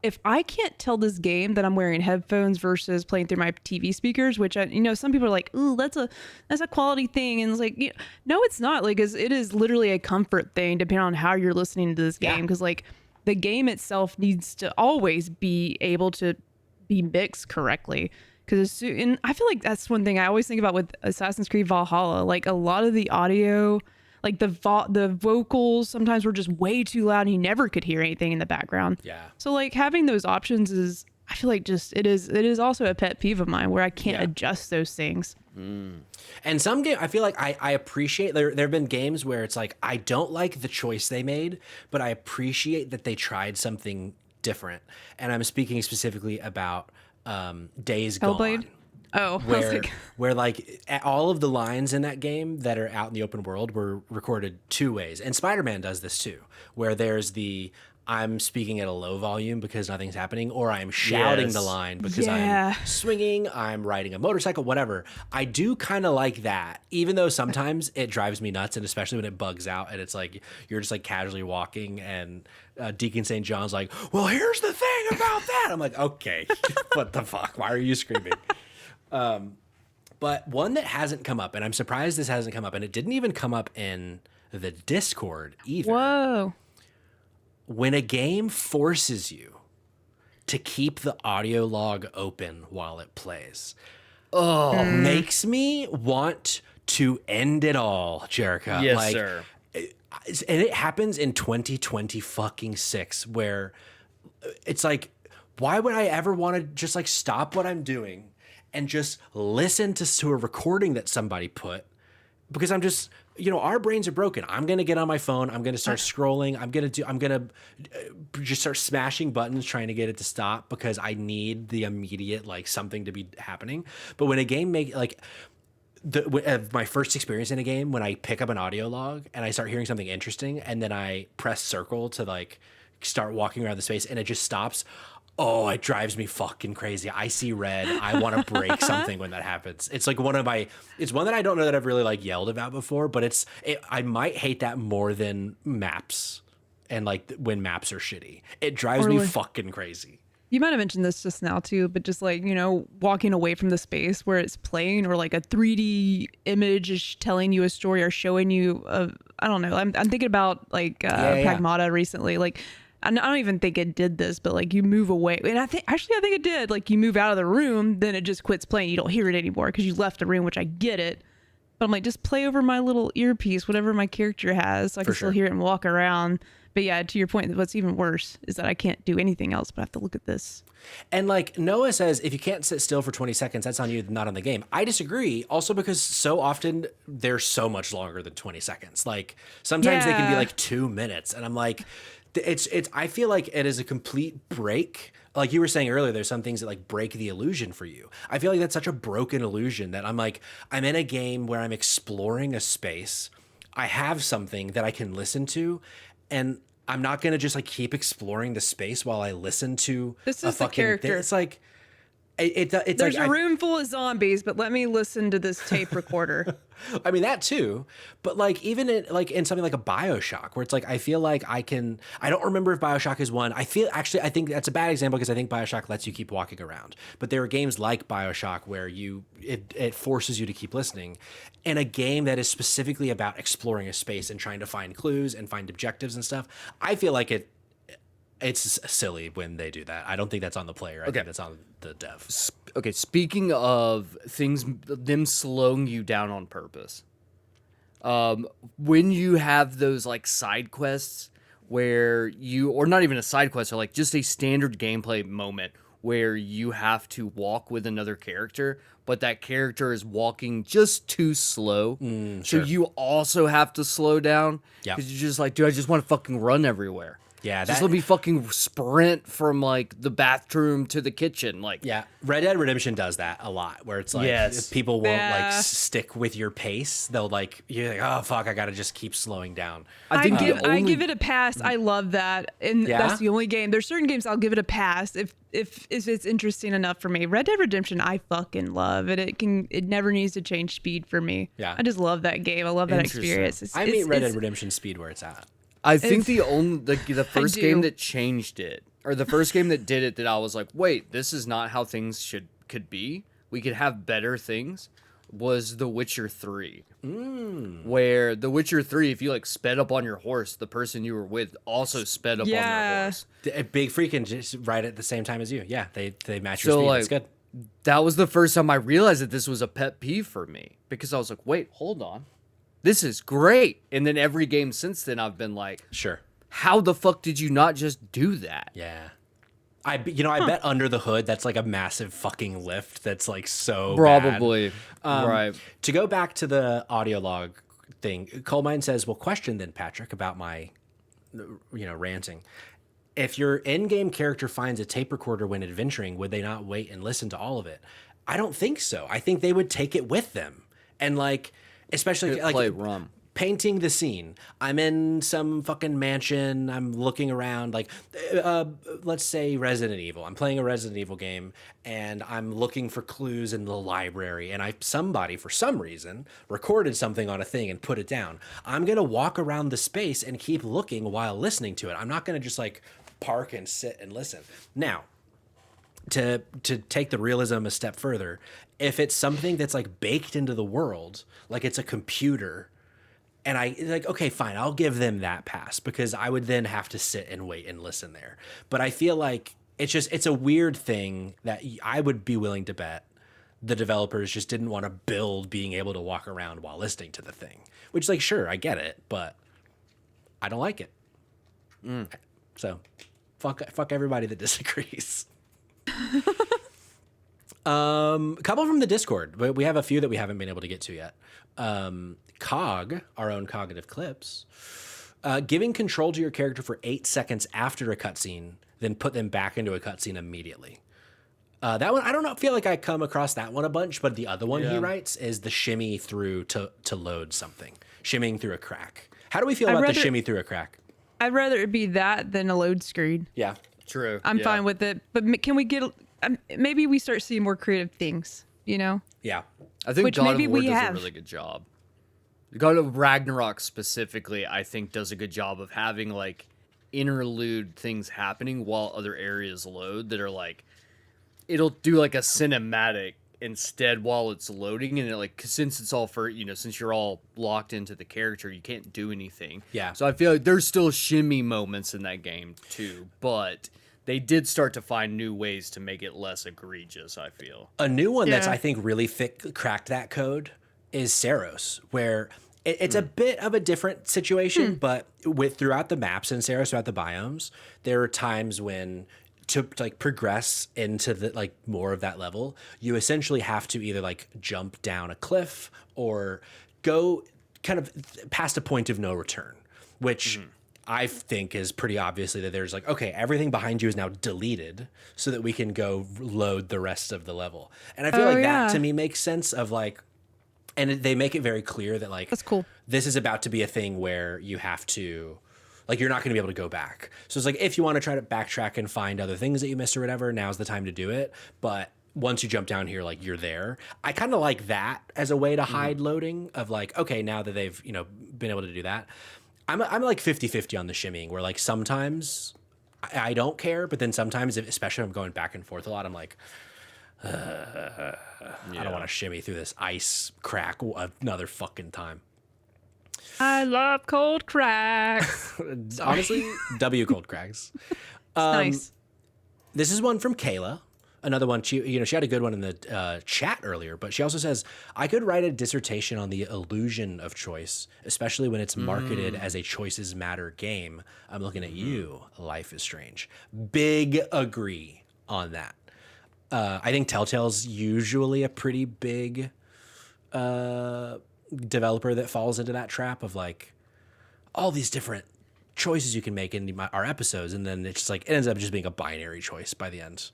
if I can't tell this game that I'm wearing headphones versus playing through my TV speakers, which some people are like, "Ooh, that's a quality thing," and it's like, no, it's not. Like, it is literally a comfort thing, depending on how you're listening to this game, because like the game itself needs to always be able to be mixed correctly. Because and I feel like that's one thing I always think about with Assassin's Creed Valhalla. Like a lot of the audio, like the vocals sometimes were just way too loud and you never could hear anything in the background. Yeah. So like having those options is, I feel like it is also a pet peeve of mine where I can't adjust those things. And some game, I feel like I appreciate, there have been games where it's like, I don't like the choice they made, but I appreciate that they tried something different. And I'm speaking specifically about Days Hellblade? Gone. Oh, where like all of the lines in that game that are out in the open world were recorded two ways. And Spider-Man does this too, where there's the I'm speaking at a low volume because nothing's happening, or I'm shouting the line because I'm swinging, I'm riding a motorcycle, whatever. I do kind of like that, even though sometimes it drives me nuts, and especially when it bugs out and it's like you're just like casually walking and Deacon St. John's like, well, here's the thing about that. I'm like, okay, what the fuck? Why are you screaming? But one that hasn't come up, and I'm surprised this hasn't come up, and it didn't even come up in the Discord either. Whoa. When a game forces you to keep the audio log open while it plays, makes me want to end it all, Jerica. Yes, sir. And it happens in 2020 fucking 6, where it's like, why would I ever want to just like stop what I'm doing and just listen to a recording that somebody put? Because I'm just, our brains are broken. I'm going to get on my phone. I'm going to start scrolling. I'm going to just start smashing buttons trying to get it to stop because I need the immediate, like, something to be happening. But when a game my first experience in a game, when I pick up an audio log and I start hearing something interesting and then I press circle to like start walking around the space and it just stops. Oh, it drives me fucking crazy. I see red. I want to break something when that happens. It's like it's one that I don't know that I've really like yelled about before, but I might hate that more than maps and like when maps are shitty. It drives me fucking crazy. You might have mentioned this just now too, but just like, walking away from the space where it's playing or like a 3D image is telling you a story or showing you, I don't know. I'm thinking about like Pragmata recently. Like, I don't even think it did this, but like you move away. And I think it did. Like you move out of the room, then it just quits playing. You don't hear it anymore because you left the room, which I get it. But I'm like, just play over my little earpiece, whatever my character has, so I can still hear it and walk around. But yeah, to your point, what's even worse is that I can't do anything else, but I have to look at this. And like Noah says, if you can't sit still for 20 seconds, that's on you, not on the game. I disagree. Also because so often they're so much longer than 20 seconds. Like sometimes they can be like 2 minutes. And I'm like, I feel like it is a complete break. Like you were saying earlier, there's some things that like break the illusion for you. I feel like that's such a broken illusion that I'm in a game where I'm exploring a space. I have something that I can listen to, and I'm not going to just like keep exploring the space while I listen to this is the character. It's like, it's there's like a room full of zombies, but let me listen to this tape recorder. I mean that too, but like even in something like a BioShock, where it's like I feel like I don't remember if BioShock is one. I think that's a bad example because I think BioShock lets you keep walking around, but there are games like BioShock where it forces you to keep listening. In a game that is specifically about exploring a space and trying to find clues and find objectives and stuff, I feel like it's silly when they do that. I don't think that's on the player. I think that's on the dev. Okay, speaking of things, them slowing you down on purpose. When you have those like side quests where or not even a side quest, or like just a standard gameplay moment where you have to walk with another character, but that character is walking just too slow. So you also have to slow down. Yeah. Because you're just like, dude, I just want to fucking run everywhere. Yeah, just let me fucking sprint from like the bathroom to the kitchen. Like, yeah, Red Dead Redemption does that a lot, where it's like if people won't like stick with your pace, they'll like you're like, oh fuck, I gotta just keep slowing down. I give it a pass. I love that, and that's the only game. There's certain games I'll give it a pass if it's interesting enough for me. Red Dead Redemption, I fucking love it. It never needs to change speed for me. Yeah, I just love that game. I love that experience. I meet Red Dead Redemption speed where it's at. I think the first game that changed it, or the first game that did it that I was like, wait, this is not how things could be. We could have better things. Was The Witcher 3. Where The Witcher 3, if you like sped up on your horse, the person you were with also sped up on their horse. A big freaking just right at the same time as you. Yeah, they match your So, speed. like, It's good. That was the first time I realized that this was a pet peeve for me, because I was like, wait, hold on. This is great. And then every game since then, I've been like, Sure. how the fuck did you not just do that? Yeah. I bet under the hood that's like a massive fucking lift that's like so Probably. bad. Right. To go back to the audio log thing, Coalmine says, well, question then, Patrick, about my ranting. If your in-game character finds a tape recorder when adventuring, would they not wait and listen to all of it? I don't think so. I think they would take it with them. And like, especially like Play rum. painting the scene. I'm in some fucking mansion. I'm looking around. Like, let's say Resident Evil. I'm playing a Resident Evil game, and I'm looking for clues in the library. And somebody for some reason recorded something on a thing and put it down. I'm gonna walk around the space and keep looking while listening to it. I'm not gonna just like park and sit and listen. Now, to take the realism a step further, if it's something that's like baked into the world, like it's a computer. And I like, okay, fine, I'll give them that pass, because I would then have to sit and wait and listen there. But I feel like it's a weird thing that I would be willing to bet the developers just didn't want to build being able to walk around while listening to the thing, which, like, sure, I get it, but I don't like it. So fuck everybody that disagrees. Couple from the Discord, but we have a few that we haven't been able to get to yet. Cog, our own Cognitive Clips, giving control to your character for 8 seconds after a cutscene, then put them back into a cutscene immediately. That one, I don't know, feel like I come across that one a bunch, but the other one he writes is the shimmy through to load something, shimmying through a crack. How do we feel about the shimmy through a crack? I'd rather it be that than a load screen. Yeah. True. I'm fine with it, but can we get maybe we start seeing more creative things, Yeah. I think Which God maybe of War we does have. a really good job. God of Ragnarok specifically, I think, does a good job of having like interlude things happening while other areas load that are like, it'll do like a cinematic instead while it's loading, and it like, since it's all for, since you're all locked into the character, you can't do anything. Yeah. So I feel like there's still shimmy moments in that game too, but they did start to find new ways to make it less egregious, I feel. A new one that's, Yeah. I think, really cracked that code is Saros, where it's a bit of a different situation, but throughout the maps in Saros, throughout the biomes, there are times when to like progress into the like more of that level, you essentially have to either like jump down a cliff or go kind of past a point of no return, which I think is pretty obviously that there's like, okay, everything behind you is now deleted so that we can go load the rest of the level. And I feel like that to me makes sense of like, and they make it very clear that like, That's cool. This is about to be a thing where you have to, like, you're not going to be able to go back. So it's like, if you want to try to backtrack and find other things that you missed or whatever, now's the time to do it. But once you jump down here, like, you're there. I kind of like that as a way to hide loading of like, okay, now that they've, been able to do that. I'm like 50-50 on the shimmying, where like sometimes I don't care, but then sometimes, especially if I'm going back and forth a lot, I'm like, I don't want to shimmy through this ice crack another fucking time. I love cold cracks. Honestly, W cold cracks. Nice. This is one from Kayla. Another one, she had a good one in the chat earlier, but she also says, I could write a dissertation on the illusion of choice, especially when it's marketed as a choices matter game. I'm looking at you. Life is Strange. Big agree on that. I think Telltale's usually a pretty big developer that falls into that trap of like all these different choices you can make in our episodes, and then it's just like it ends up just being a binary choice by the end.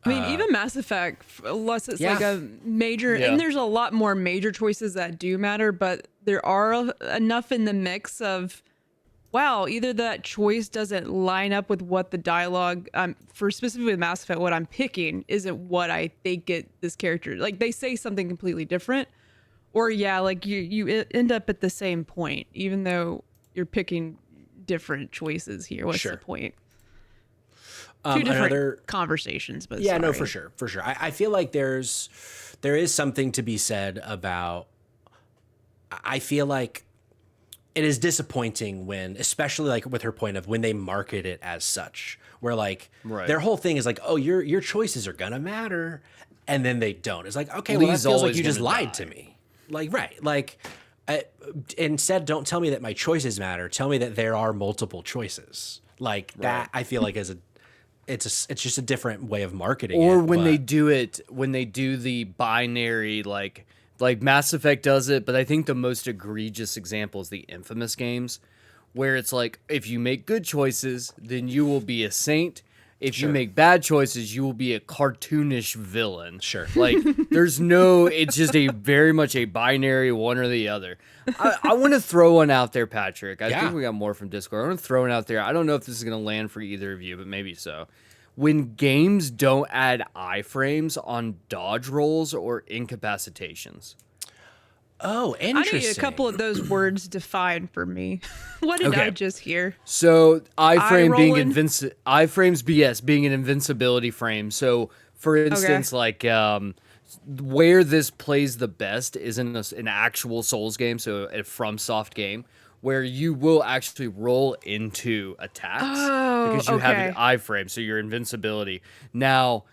I mean, even Mass Effect, unless it's Yeah. like a major, Yeah. and there's a lot more major choices that do matter, but there are enough in the mix of, wow, either that choice doesn't line up with what the dialogue, for specifically with Mass Effect, what I'm picking isn't what I think this character, like they say something completely different, or like you end up at the same point, even though you're picking different choices here. What's Sure. the point? Two different Another conversations, but Yeah, no, sorry. for sure. I feel like there is something to be said about. I feel like it is disappointing when, especially like with her point of when they market it as such, where like Right. their whole thing is like, oh, your choices are gonna matter, and then they don't. It's like, okay, well, that Lee's feels like always you just gonna lied die. to me. Like, right, like. Instead, don't tell me that my choices matter. Tell me that there are multiple choices. Like that, I feel like it's just a different way of marketing Or it. when they but- do it, when they do the binary, like Mass Effect does it, but I think the most egregious example is the Infamous games, where it's like, if you make good choices, then you will be a saint. If you make bad choices, you will be a cartoonish villain. Sure. Like, it's just a very much a binary one or the other. I want to throw one out there, Patrick. I think we got more from Discord. I want to throw one out there. I don't know if this is going to land for either of you, but maybe so. When games don't add iframes on dodge rolls or incapacitations. Oh, I interesting. need a couple of those words defined for me. What did I just hear? So iframe being rolling? iframes BS being an invincibility frame. So for instance, like where this plays the best is in an actual Souls game, so a FromSoft game, where you will actually roll into attacks because you have an iframe, so your invincibility. Now,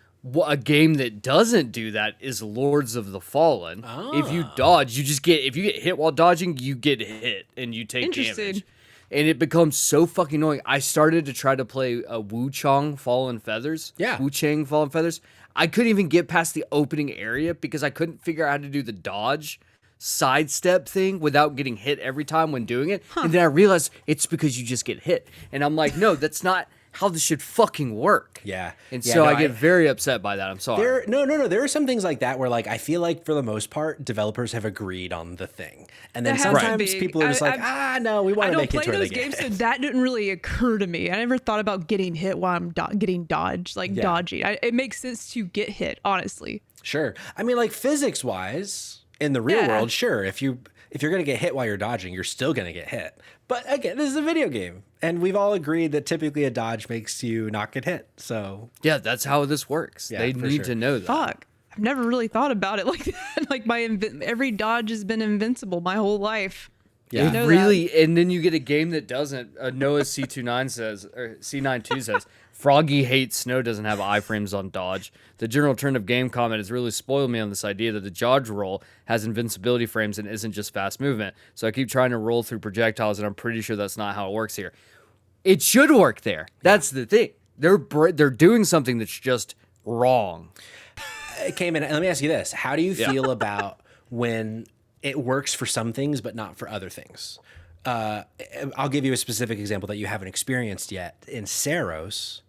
a game that doesn't do that is Lords of the Fallen. If you dodge, if you get hit while dodging, you get hit and you take damage. And it becomes so fucking annoying. I started to try to play Wu Chang Fallen Feathers. Yeah. Wu Chang Fallen Feathers. I couldn't even get past the opening area because I couldn't figure out how to do the dodge sidestep thing without getting hit every time when doing it. And then I realized it's because you just get hit. And I'm like, no, that's not how this should fucking work. Yeah. And Yeah, so no, I get very upset by that. I'm sorry. No. There are some things like that where, like, I feel like for the most part, developers have agreed on the thing, and then That has to sometimes be. people are just like, no, we want I to don't make it play to where they those get games, so hit. that didn't really occur to me. I never thought about getting hit while I'm getting dodged, dodging. It makes sense to get hit, honestly. Sure. I mean, like, physics wise, in the real world, sure. If you're gonna get hit while you're dodging, you're still gonna get hit. But again, this is a video game, and we've all agreed that typically a dodge makes you not get hit. So Yeah, that's how this works. Yeah, they for need sure. to know that. Fuck. I've never really thought about it like that. Like every dodge has been invincible my whole life. Yeah. You know Really, and then you get a game that doesn't. Noah C29 says, or C92 says, Froggy hates snow doesn't have iframes on dodge. The general trend of game comment has really spoiled me on this idea that the dodge roll has invincibility frames and isn't just fast movement. So I keep trying to roll through projectiles, and I'm pretty sure that's not how it works here. It should work there. That's the thing. They're doing something that's just wrong. Cayman, let me ask you this: how do you feel about when it works for some things but not for other things? I'll give you a specific example that you haven't experienced yet. In Saros,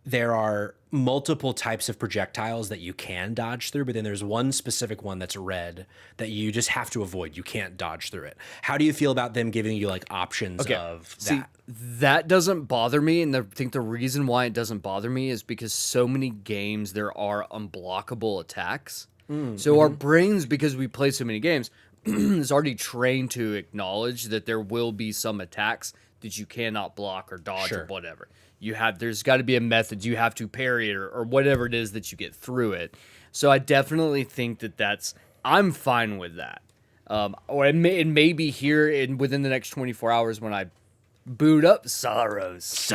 there are multiple types of projectiles that you can dodge through, but then there's one specific one that's red that you just have to avoid. You can't dodge through it. How do you feel about them giving you like options of that? See, that doesn't bother me, and I think the reason why it doesn't bother me is because so many games there are unblockable attacks. So our brains, because we play so many games, is already trained to acknowledge that there will be some attacks that you cannot block or dodge or whatever. There's got to be a method. You have to parry it or whatever it is that you get through it. So I definitely think I'm fine with that. Or it may be here within the next 24 hours when I boot up Saros,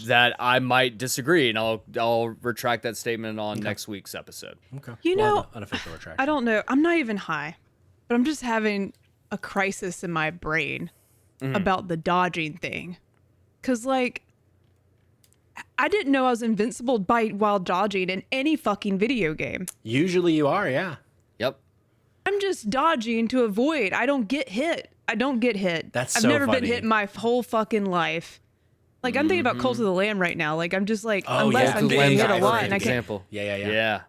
that I might disagree, and I'll retract that statement on next week's episode. Okay. You know, unofficial retraction. I don't know. I'm not even high, but I'm just having a crisis in my brain about the dodging thing. Cause like, I didn't know I was invincible while dodging in any fucking video game. Usually you are, yeah. Yep. I'm just dodging to avoid. I don't get hit. That's I've so never been funny. hit my whole fucking life. Like I'm thinking about Cult of the Lamb right now. Like I'm just like, Oh, unless yeah, I'm big getting hit a guy lot for and I can't. example. Yeah.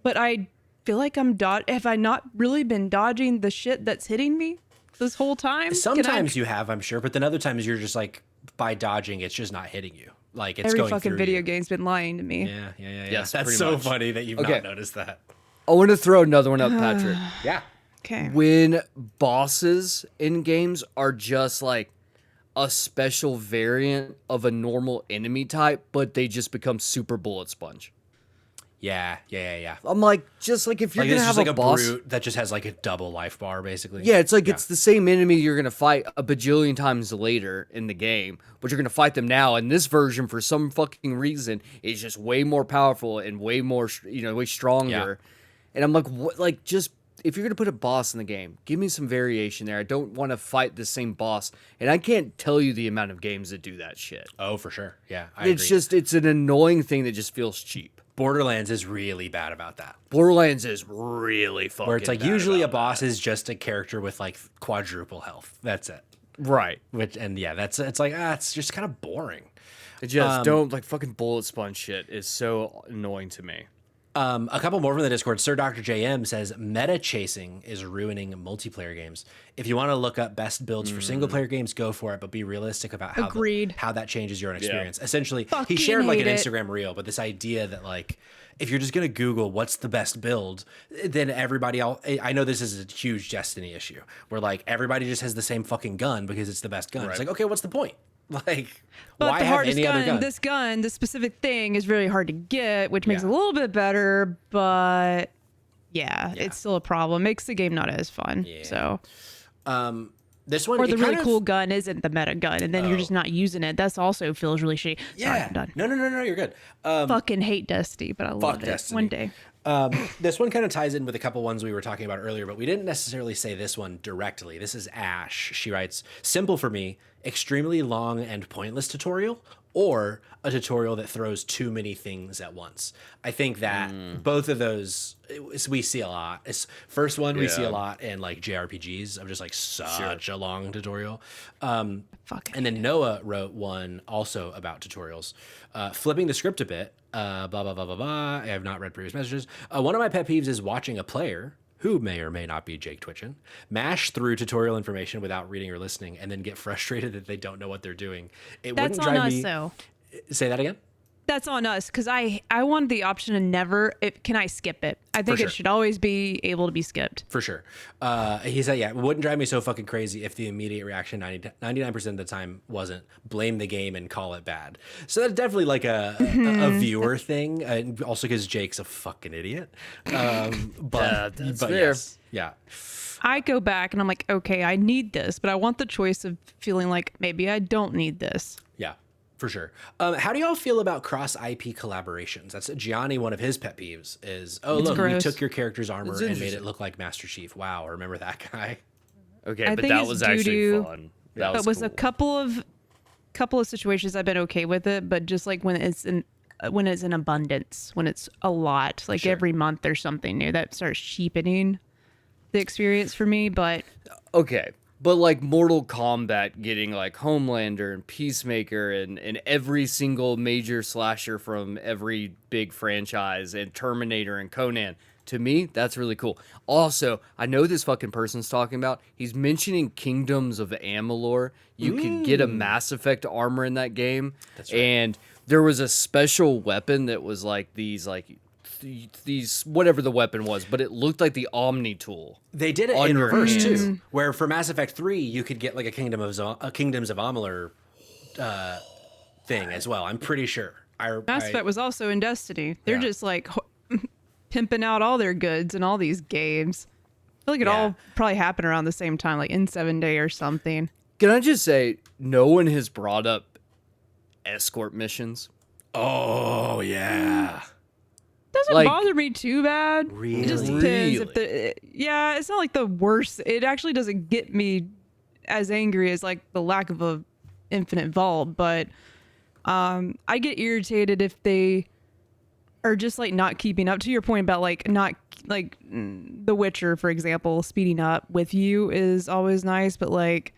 But I feel like have I not really been dodging the shit that's hitting me this whole time? Sometimes you have, I'm sure, but then other times you're just like, by dodging, it's just not hitting you. Like it's every going fucking through video you. game's been lying to me. Yeah. Yes, That's pretty so much. funny that you've Okay. not noticed that. I want to throw another one up, Patrick. Yeah. Okay. When bosses in games are just like, a special variant of a normal enemy type, but they just become super bullet sponge. Yeah. I'm like, just like if you're Like gonna it's have just like a a boss, brute that just has like a double life bar, basically. yeah, it's like it's the same enemy you're gonna fight a bajillion times later in the game, but you're gonna fight them now. And this version, for some fucking reason, is just way more powerful and way more, way stronger. And I'm like, what? Like, just if you're gonna put a boss in the game, give me some variation there. I don't want to fight the same boss, and I can't tell you the amount of games that do that shit. Oh, for sure. Yeah, It's an annoying thing that just feels cheap. Borderlands is really bad about that. Borderlands is really fucking Where it's like bad usually a about boss that. is just a character with like quadruple health. That's it. Right. It's like it's just kind of boring. It just don't like fucking bullet sponge shit is so annoying to me. A couple more from the Discord. Sir Dr. JM says meta chasing is ruining multiplayer games. If you want to look up best builds for single player games, go for it, but be realistic about how that changes your own experience. Essentially, he shared like an Instagram reel, but this idea that like if you're just gonna Google what's the best build, then everybody else. I know this is a huge Destiny issue where like everybody just has the same fucking gun because it's the best gun. It's like, okay, what's the point? Like, but why the have hardest any other gun? This specific thing is really hard to get, which makes it a little bit better, but it's still a problem. Makes the game not as fun. So, this one or the really cool gun isn't the meta gun, and then you're just not using it. That's also feels really shitty. Sorry, I'm done. No, you're good. Fucking hate Destiny, but I love it. Destiny. One day. This one kind of ties in with a couple ones we were talking about earlier, but we didn't necessarily say this one directly. This is Ash. She writes, simple for me, extremely long and pointless tutorial, or a tutorial that throws too many things at once. I think that both of those we see a lot. First one we see a lot in like JRPGs of just like such a long tutorial. And then Noah wrote one also about tutorials. Flipping the script a bit, blah, blah, blah, blah, blah. I have not read previous messages. One of my pet peeves is watching a player, who may or may not be Jake Twitchin, mash through tutorial information without reading or listening and then get frustrated that they don't know what they're doing. That's on us, though. Say that again? That's on us, because I want the option to never, can I skip it? I think sure. it should always be able to be skipped. For sure. He said, it wouldn't drive me so fucking crazy if the immediate reaction 99% of the time wasn't blame the game and call it bad. So that's definitely like a viewer thing, and also because Jake's a fucking idiot. But that's but fair. Yes, yeah. I go back and I'm like, okay, I need this, but I want the choice of feeling like maybe I don't need this. Yeah. For sure. How do y'all feel about cross IP collaborations? That's Gianni. One of his pet peeves is, look, we took your character's armor and made it look like Master Chief. Wow, remember that guy? Okay, but that was actually fun. That was a couple of situations I've been okay with it, but just like when it's in abundance, when it's a lot, like every month there's something new, that starts cheapening the experience for me. But okay. But like Mortal Kombat getting like Homelander and Peacemaker and every single major slasher from every big franchise and Terminator and Conan, to me, that's really cool. Also, I know this fucking person's talking about, he's mentioning Kingdoms of Amalur. You could get a Mass Effect armor in that game. That's right. And there was a special weapon that was like these whatever the weapon was, but it looked like the Omni tool. They did it in reverse too, where for Mass Effect 3 you could get like a Kingdoms of Amalur thing as well. I'm pretty sure. Mass Effect was also in Destiny. They're just like pimping out all their goods in all these games. I feel like it all probably happened around the same time, like in 7 Day or something. Can I just say, no one has brought up escort missions. Oh yeah. Doesn't bother me too bad. Really? It just depends if it's not like the worst. It actually doesn't get me as angry as like the lack of a infinite vault, but I get irritated if they are just like not keeping up. To your point about like not like The Witcher, for example, speeding up with you is always nice, but like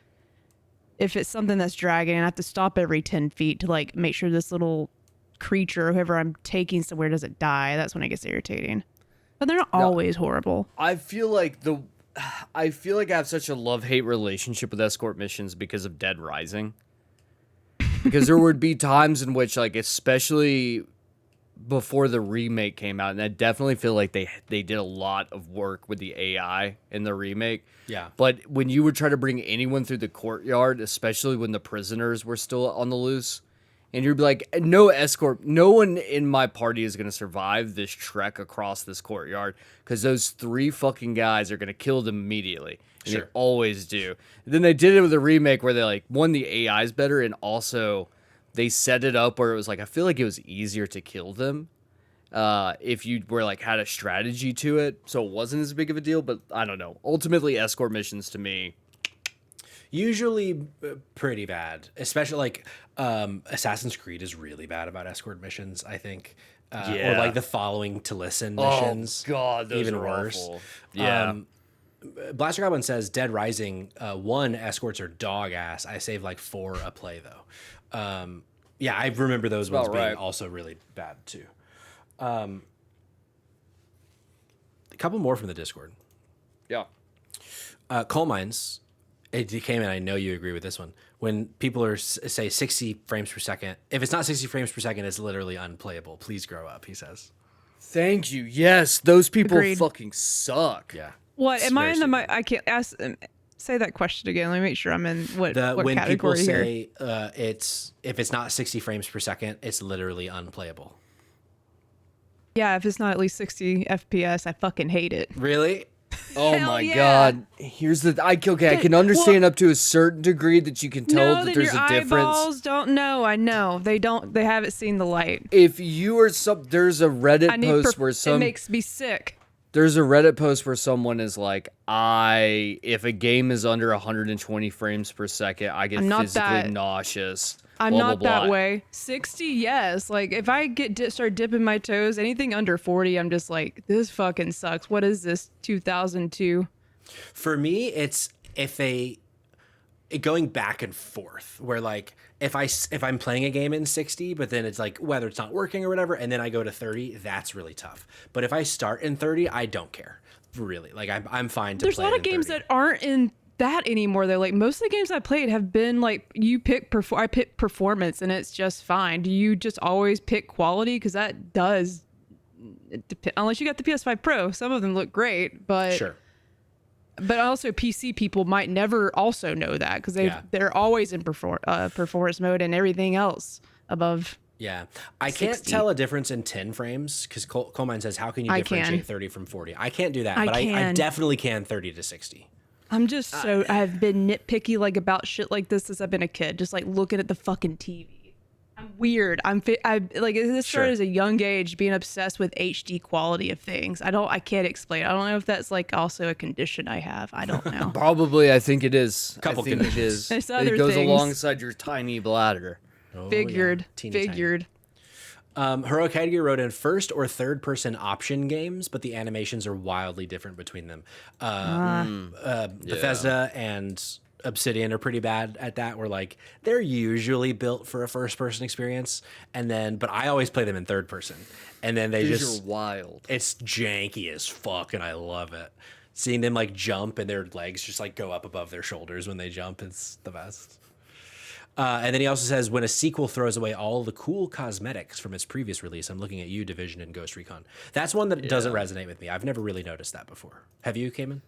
if it's something that's dragging and I have to stop every 10 feet to like make sure this little creature or whoever I'm taking somewhere doesn't die, that's when it gets irritating. But they're not always horrible. I feel like I have such a love-hate relationship with escort missions because of Dead Rising. Because there would be times in which, like, especially before the remake came out, and I definitely feel like they did a lot of work with the AI in the remake. Yeah. But when you would try to bring anyone through the courtyard, especially when the prisoners were still on the loose, and you'd be like, no escort, no one in my party is going to survive this trek across this courtyard because those 3 fucking guys are going to kill them immediately. And they Sure. always do. And then they did it with a remake where they like, one, the AI is better, and also they set it up where it was like, I feel like it was easier to kill them if you were like had a strategy to it. So it wasn't as big of a deal, but I don't know. Ultimately, escort missions to me, Usually pretty bad, especially like Assassin's Creed is really bad about escort missions, I think. Or Yeah. like the following to listen missions. oh god, those even are worse. awful. Yeah. Blaster Goblin says Dead Rising 1 escorts are dog ass. I save like 4 a play though. Yeah, I remember those ones about being right. also really bad too. A couple more from the Discord. Yeah. Coal mines. It came in. I know you agree with this one. When people are say 60 frames per second, if it's not 60 frames per second, it's literally unplayable. Please grow up. He says. Thank you. Yes, those people Agreed. fucking suck. Yeah. What It's am I very in the? stupid. I can't ask. Say that question again. Let me make sure I'm in what When people category here. say if it's not 60 frames per second, it's literally unplayable. Yeah, if it's not at least 60 FPS, I fucking hate it. Really? Oh Hell my yeah. god. Here's the I can understand up to a certain degree that you can tell No, that then there's your a difference. eyeballs don't know. I know they don't. They haven't seen the light. If you are there's a I Reddit need. post where It makes me sick. there's a Reddit post where someone is like, if a game is under 120 frames per second, I get I'm not physically that- nauseous. I'm blah, not blah, that blah. way. 60, yes. Like if I start dipping my toes, anything under 40, I'm just like, this fucking sucks. What is this? 2002. For me, it's going back and forth where like if I'm playing a game in 60 but then it's like whether it's not working or whatever and then I go to 30, that's really tough. But if I start in 30, I don't care. Really. Like I'm fine to There's a play lot it of in games 30. that aren't in that anymore though. Like most of the games I played have been like you pick I pick performance and it's just fine. Do you just always pick quality? Because that does unless you got the PS5 Pro. Some of them look great, but Sure. But also PC people might never also know that because Yeah. they're always in performance mode and everything else above. Yeah. I can't 60. tell a difference in 10 frames because Colemine says, how can you I differentiate can. 30 from 40? I can't do that, I but I can. definitely can 30 to 60. I'm just I've been nitpicky like about shit like this since I've been a kid. Just like looking at the fucking TV. I'm weird. I like this started Sure. as a young age being obsessed with HD quality of things. I can't explain. I don't know if that's like also a condition I have. I don't know. Probably, I think it is. Couple I think it is. There's other It goes things. alongside your tiny bladder. Oh, Figured. yeah. Teeny tiny. Figured. Heroic Heidegger wrote in first or third person option games, but the animations are wildly different between them. Bethesda and Obsidian are pretty bad at that. Where like they're usually built for a first person experience, but I always play them in third person, and then they These just are wild. it's janky as fuck, and I love it. Seeing them like jump and their legs just like go up above their shoulders when they jump, it's the best. And then he also says, when a sequel throws away all the cool cosmetics from its previous release, I'm looking at you, Division and Ghost Recon. That's one that doesn't resonate with me. I've never really noticed that before. Have you, Cayman?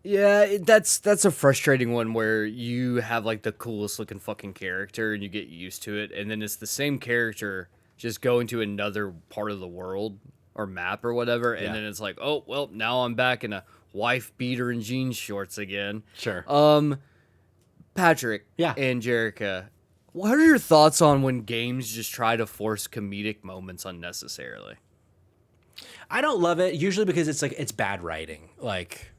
Yeah, that's a frustrating one where you have like the coolest looking fucking character and you get used to it, and then it's the same character just going to another part of the world or map or whatever, and Yeah. then it's like, oh well, now I'm back in a wife beater and jeans shorts again. Sure. Patrick, Yeah. and Jerica, what are your thoughts on when games just try to force comedic moments unnecessarily? I don't love it, usually because it's bad writing. Like,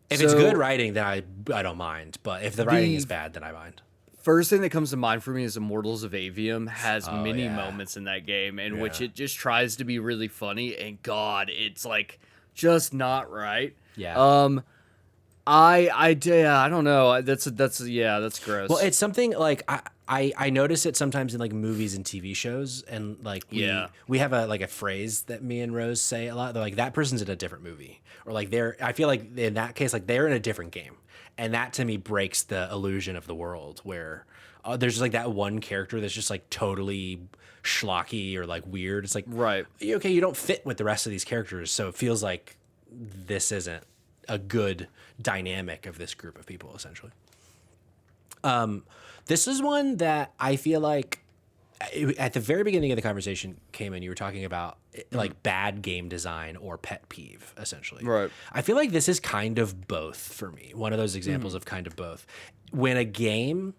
if it's So- good writing, then I don't mind. But if the writing is bad, then I mind. First thing that comes to mind for me is Immortals of Avium has many yeah. moments in that game in which Yeah. it just tries to be really funny, and God, it's like just not right. Yeah. I don't know. That's gross. Well, it's something like I notice it sometimes in like movies and TV shows, and like we have a phrase that me and Rose say a lot. They're like, that person's in a different movie, or like I feel like in that case, like they're in a different game, and that to me breaks the illusion of the world where there's just like that one character that's just like totally schlocky or like weird. It's like, right, okay, you don't fit with the rest of these characters, so it feels like this isn't a good dynamic of this group of people, essentially. This is one that I feel like at the very beginning of the conversation came in, you were talking about like bad game design or pet peeve, essentially. Right. I feel like this is kind of both for me. One of those examples of kind of both. When a game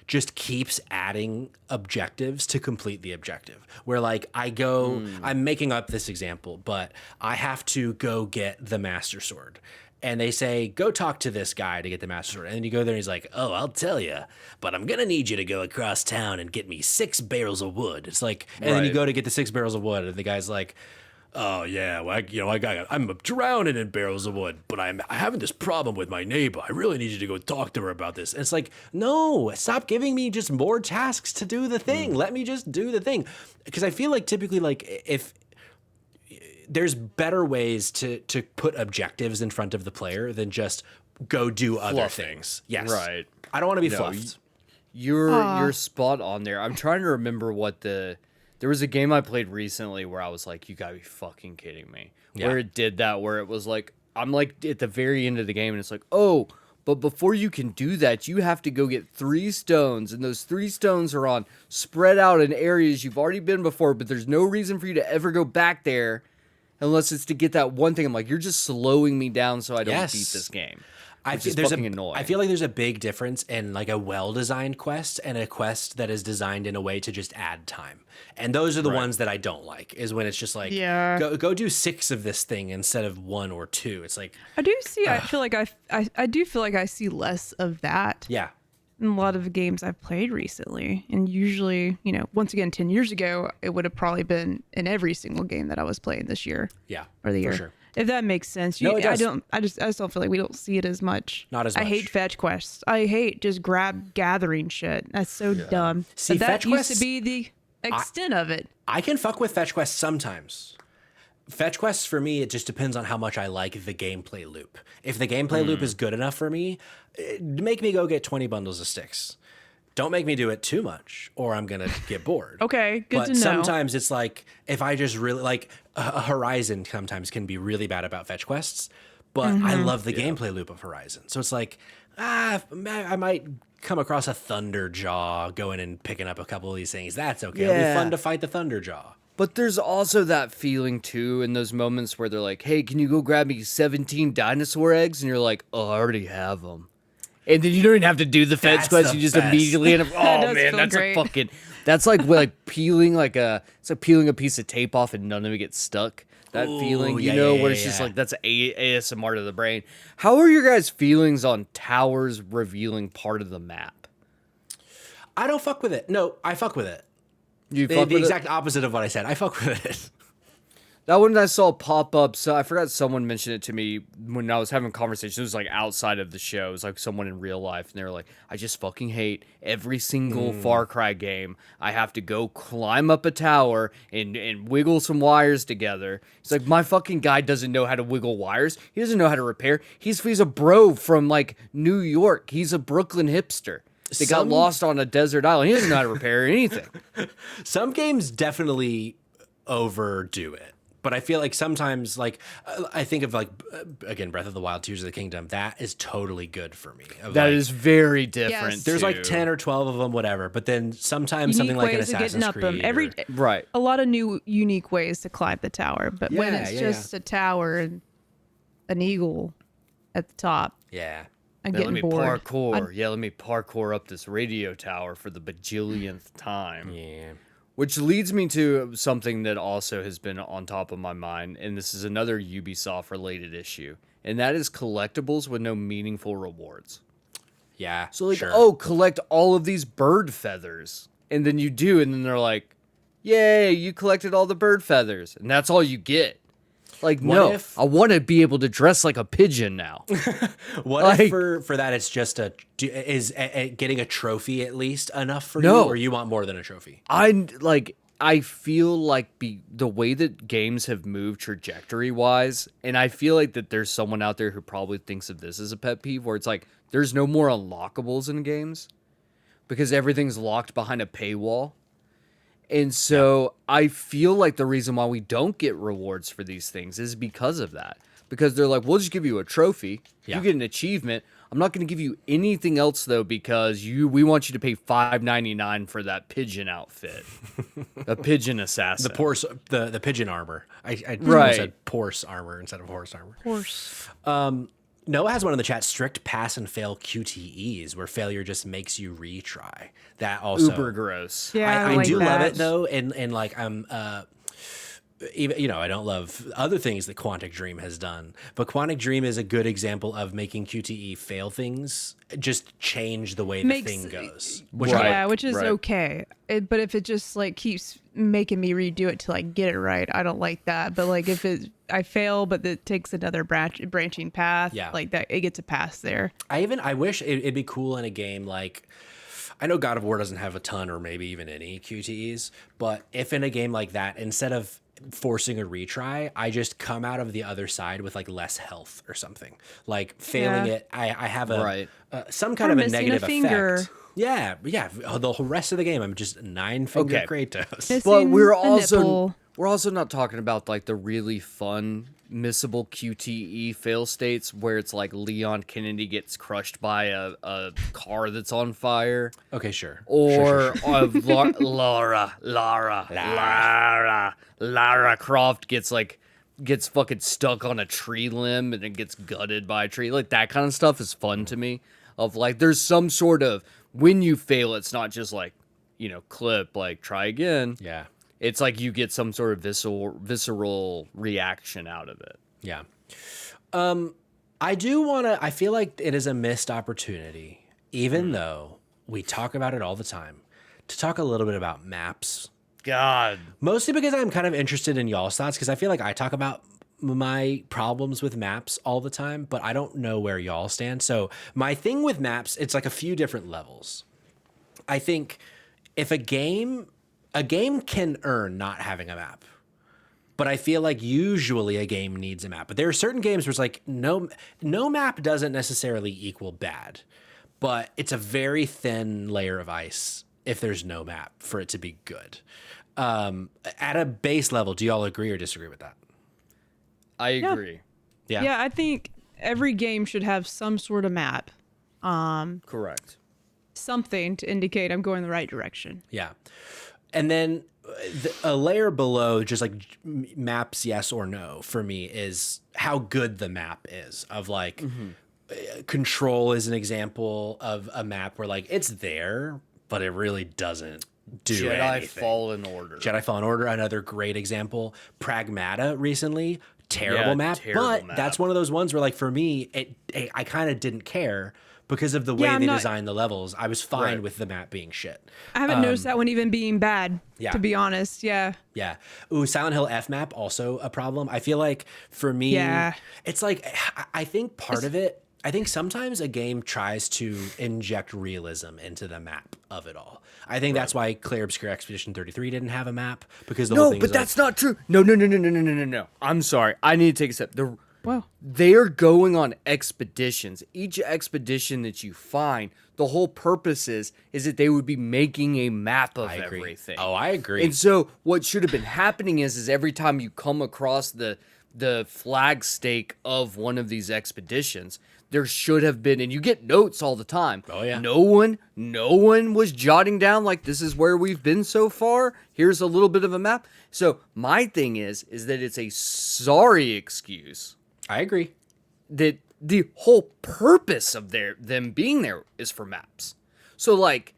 just keeps adding objectives to complete the objective, where like I'm making up this example, but I have to go get the Master Sword. And they say, go talk to this guy to get the Master Sword. And then you go there and he's like, oh, I'll tell you, but I'm going to need you to go across town and get me 6 barrels of wood. It's like, and then you go to get the 6 barrels of wood and the guy's like, oh yeah, well, I'm drowning in barrels of wood, but I'm having this problem with my neighbor. I really need you to go talk to her about this. And it's like, no, stop giving me just more tasks to do the thing. Let me just do the thing. Because I feel like typically like if there's better ways to put objectives in front of the player than just go do other things. Yes. Right. I don't want to be fluffed. You're spot on there. I'm trying to remember there was a game I played recently where I was like, you gotta be fucking kidding me. Yeah. Where it did that, where it was like, I'm like at the very end of the game and it's like, oh, but before you can do that, you have to go get 3 stones, and those 3 stones are spread out in areas you've already been before, but there's no reason for you to ever go back there unless it's to get that one thing. I'm like, you're just slowing me down so I don't beat this game. Which is fucking annoying. I feel like there's a big difference in like a well-designed quest and a quest that is designed in a way to just add time. And those are the ones that I don't like, is when it's just like, go do 6 of this thing instead of 1 or 2. It's like, I do see. I feel like I do feel like I see less of that. Yeah. In a lot of the games I've played recently, and usually, once again, 10 years ago, it would have probably been in every single game that I was playing this year. Yeah. Or the year. For sure. If that makes sense. No, it does. I just don't feel like we don't see it as much. Not as much. I hate fetch quests. I hate just gathering shit. That's so dumb. See, but that fetch used quests, to be the extent of it. I can fuck with fetch quests sometimes. Fetch quests for me, it just depends on how much I like the gameplay loop. If the gameplay loop is good enough for me, make me go get 20 bundles of sticks. Don't make me do it too much, or I'm going to get bored. Okay, good to know. But sometimes it's like, if I just really, like, Horizon sometimes can be really bad about fetch quests, but I love the gameplay loop of Horizon. So it's like, I might come across a Thunderjaw going and picking up a couple of these things. That's okay. It'll be fun to fight the Thunderjaw. But there's also that feeling, too, in those moments where they're like, hey, can you go grab me 17 dinosaur eggs? And you're like, oh, I already have them. And then you don't even have to do the fetch quest. You just immediately end up, oh, man, that's great. That's like peeling peeling a piece of tape off and none of it gets stuck. That feeling, where it's just like, that's ASMR to the brain. How are your guys' feelings on towers revealing part of the map? I don't fuck with it. No, I fuck with it. You the fuck with exact it? opposite of what I said. I fuck with it. That one I saw pop up, so I forgot someone mentioned it to me when I was having conversations. It was like outside of the show. It was like someone in real life, and they were like, I just fucking hate every single Far Cry game. I have to go climb up a tower and wiggle some wires together. It's like, my fucking guy doesn't know how to wiggle wires. He doesn't know how to repair. He's a bro from like New York. He's a Brooklyn hipster. They got lost on a desert island. He doesn't know how to repair anything. Some games definitely overdo it. But I feel like sometimes, like, I think of, like, again, Breath of the Wild, Tears of the Kingdom. That is totally good for me. That is very different. Yes. There's like 10 or 12 of them, whatever. But then sometimes something like an Assassin's Creed. Right. A lot of new, unique ways to climb the tower. But when it's just a tower and an eagle at the top. Yeah. I'm let getting me bored. parkour. Let me parkour up this radio tower for the bajillionth time. Yeah. Which leads me to something that also has been on top of my mind, and this is another Ubisoft-related issue, and that is collectibles with no meaningful rewards. Yeah, so like, collect all of these bird feathers, and then you do, and then they're like, yay, you collected all the bird feathers, and that's all you get. Like, What no, if- I want to be able to dress like a pigeon now. What if Like- for that it's just getting a trophy at least enough for No. you, or you want more than a trophy? I feel like the way that games have moved trajectory wise, and I feel like that there's someone out there who probably thinks of this as a pet peeve, where it's like there's no more unlockables in games because everything's locked behind a paywall. And so I feel like the reason why we don't get rewards for these things is because of that. Because they're like, we'll just give you a trophy. Yeah. You get an achievement. I'm not going to give you anything else though, because we want you to pay $5.99 for that pigeon outfit, a pigeon assassin. The pigeon armor. I Right. said horse armor instead of horse armor. Horse. Noah has one in the chat: strict pass and fail QTEs, where failure just makes you retry. That also Uber gross. Yeah, I like do love that. it though, and like I'm even I don't love other things that Quantic Dream has done, but Quantic Dream is a good example of making QTE fail things just change the way the Makes- thing goes. Yeah, which is right. okay. But if it just like keeps making me redo it to like get it right, I don't like that. But like if I fail, but it takes another branching path, Yeah. like that, it gets a pass there. I wish it'd be cool in a game like, I know God of War doesn't have a ton or maybe even any QTEs, but if in a game like that, instead of forcing a retry, I just come out of the other side with like less health or something. Like failing Yeah. it, I have a Right. some kind Or of a missing a negative finger. effect. Yeah. The whole rest of the game, I'm just 9-finger Okay. Kratos. Missing But we're a also nipple. we're also not talking about like the really fun missable QTE fail states where it's like Leon Kennedy gets crushed by a car that's on fire, Okay, sure. or of Lara Croft gets fucking stuck on a tree limb and it gets gutted by a tree. Like that kind of stuff is fun to me. Of like there's some sort of, when you fail, it's not just like, clip, like try again. Yeah. It's like you get some sort of visceral reaction out of it. Yeah. I feel like it is a missed opportunity, even though we talk about it all the time, to talk a little bit about maps. God. Mostly because I'm kind of interested in y'all's thoughts, because I feel like I talk about my problems with maps all the time, but I don't know where y'all stand. So my thing with maps, it's like a few different levels. I think if a game can earn not having a map, but I feel like usually a game needs a map. But there are certain games where it's like no map doesn't necessarily equal bad, but it's a very thin layer of ice if there's no map for it to be good. At a base level, do y'all agree or disagree with that? I agree. Yeah, I think every game should have some sort of map, Correct. something to indicate I'm going in the right direction. Yeah. And then a layer below, just like maps, yes or no, for me is how good the map is. Of like, Control is an example of a map where like it's there, but it really doesn't do Jedi anything. Fallen Order. Jedi Fallen Order, another great example. Pragmata recently, terrible Yeah, map, terrible but map. that's one of those ones where like for me, I kind of didn't care because of the way I'm they not- designed the levels. I was fine Right. with the map being shit. I haven't noticed that one even being bad, yeah. to be honest. Yeah. Yeah. Ooh, Silent Hill F map also a problem. I feel like for me, Yeah. it's like I think part of it. I think sometimes a game tries to inject realism into the map of it all. I think that's why Clear Obscure Expedition 33 didn't have a map, because the whole No, thing but is like, that's not true. No. I'm sorry. I need to take a step. Wow. They're going on expeditions. Each expedition that you find, the whole purpose is that they would be making a map of I agree. everything. Oh, I agree. And so what should have been happening is every time you come across the flag stake of one of these expeditions, there should have been, and you get notes all the time. Oh, yeah. No one was jotting down like, this is where we've been so far. Here's a little bit of a map. So my thing is that it's a sorry excuse I agree. that the whole purpose of them being there is for maps. So like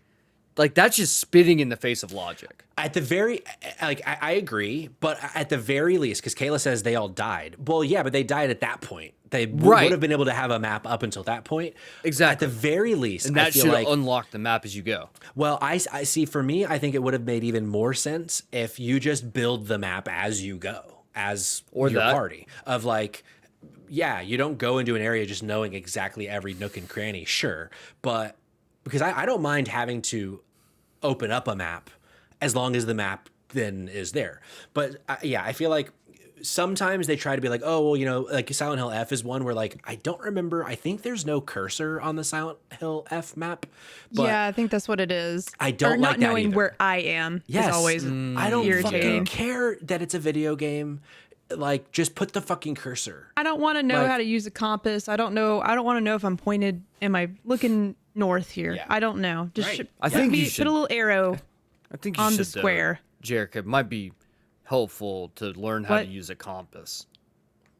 that's just spitting in the face of logic. At the very, I agree, but at the very least, because Kayla says they all died. Well, yeah, but they died at that point. They Right. would have been able to have a map up until that point. Exactly. At the very least, And I that feel should like, unlock the map as you go. well, I see, for me, I think it would have made even more sense if you just build the map as you go. as Or your that. party of like, yeah, you don't go into an area just knowing exactly every nook and cranny, sure, but because I don't mind having to open up a map as long as the map then is there. But yeah, I feel like sometimes they try to be like, oh, well, like Silent Hill F is one where like I don't remember. I think there's no cursor on the Silent Hill F map. But yeah, I think that's what it is. I don't or not like that knowing either. where I am Yes, is always I don't fucking irritating. care that it's a video game. Like, just put the fucking cursor. I don't want to know Like- how to use a compass. I don't want to know if I'm pointed. Am I looking north here? Yeah. I don't know. Just Right. I think you put should- a little arrow. I think you On should, the square. Jericho, it might be helpful to learn how to What? use a compass.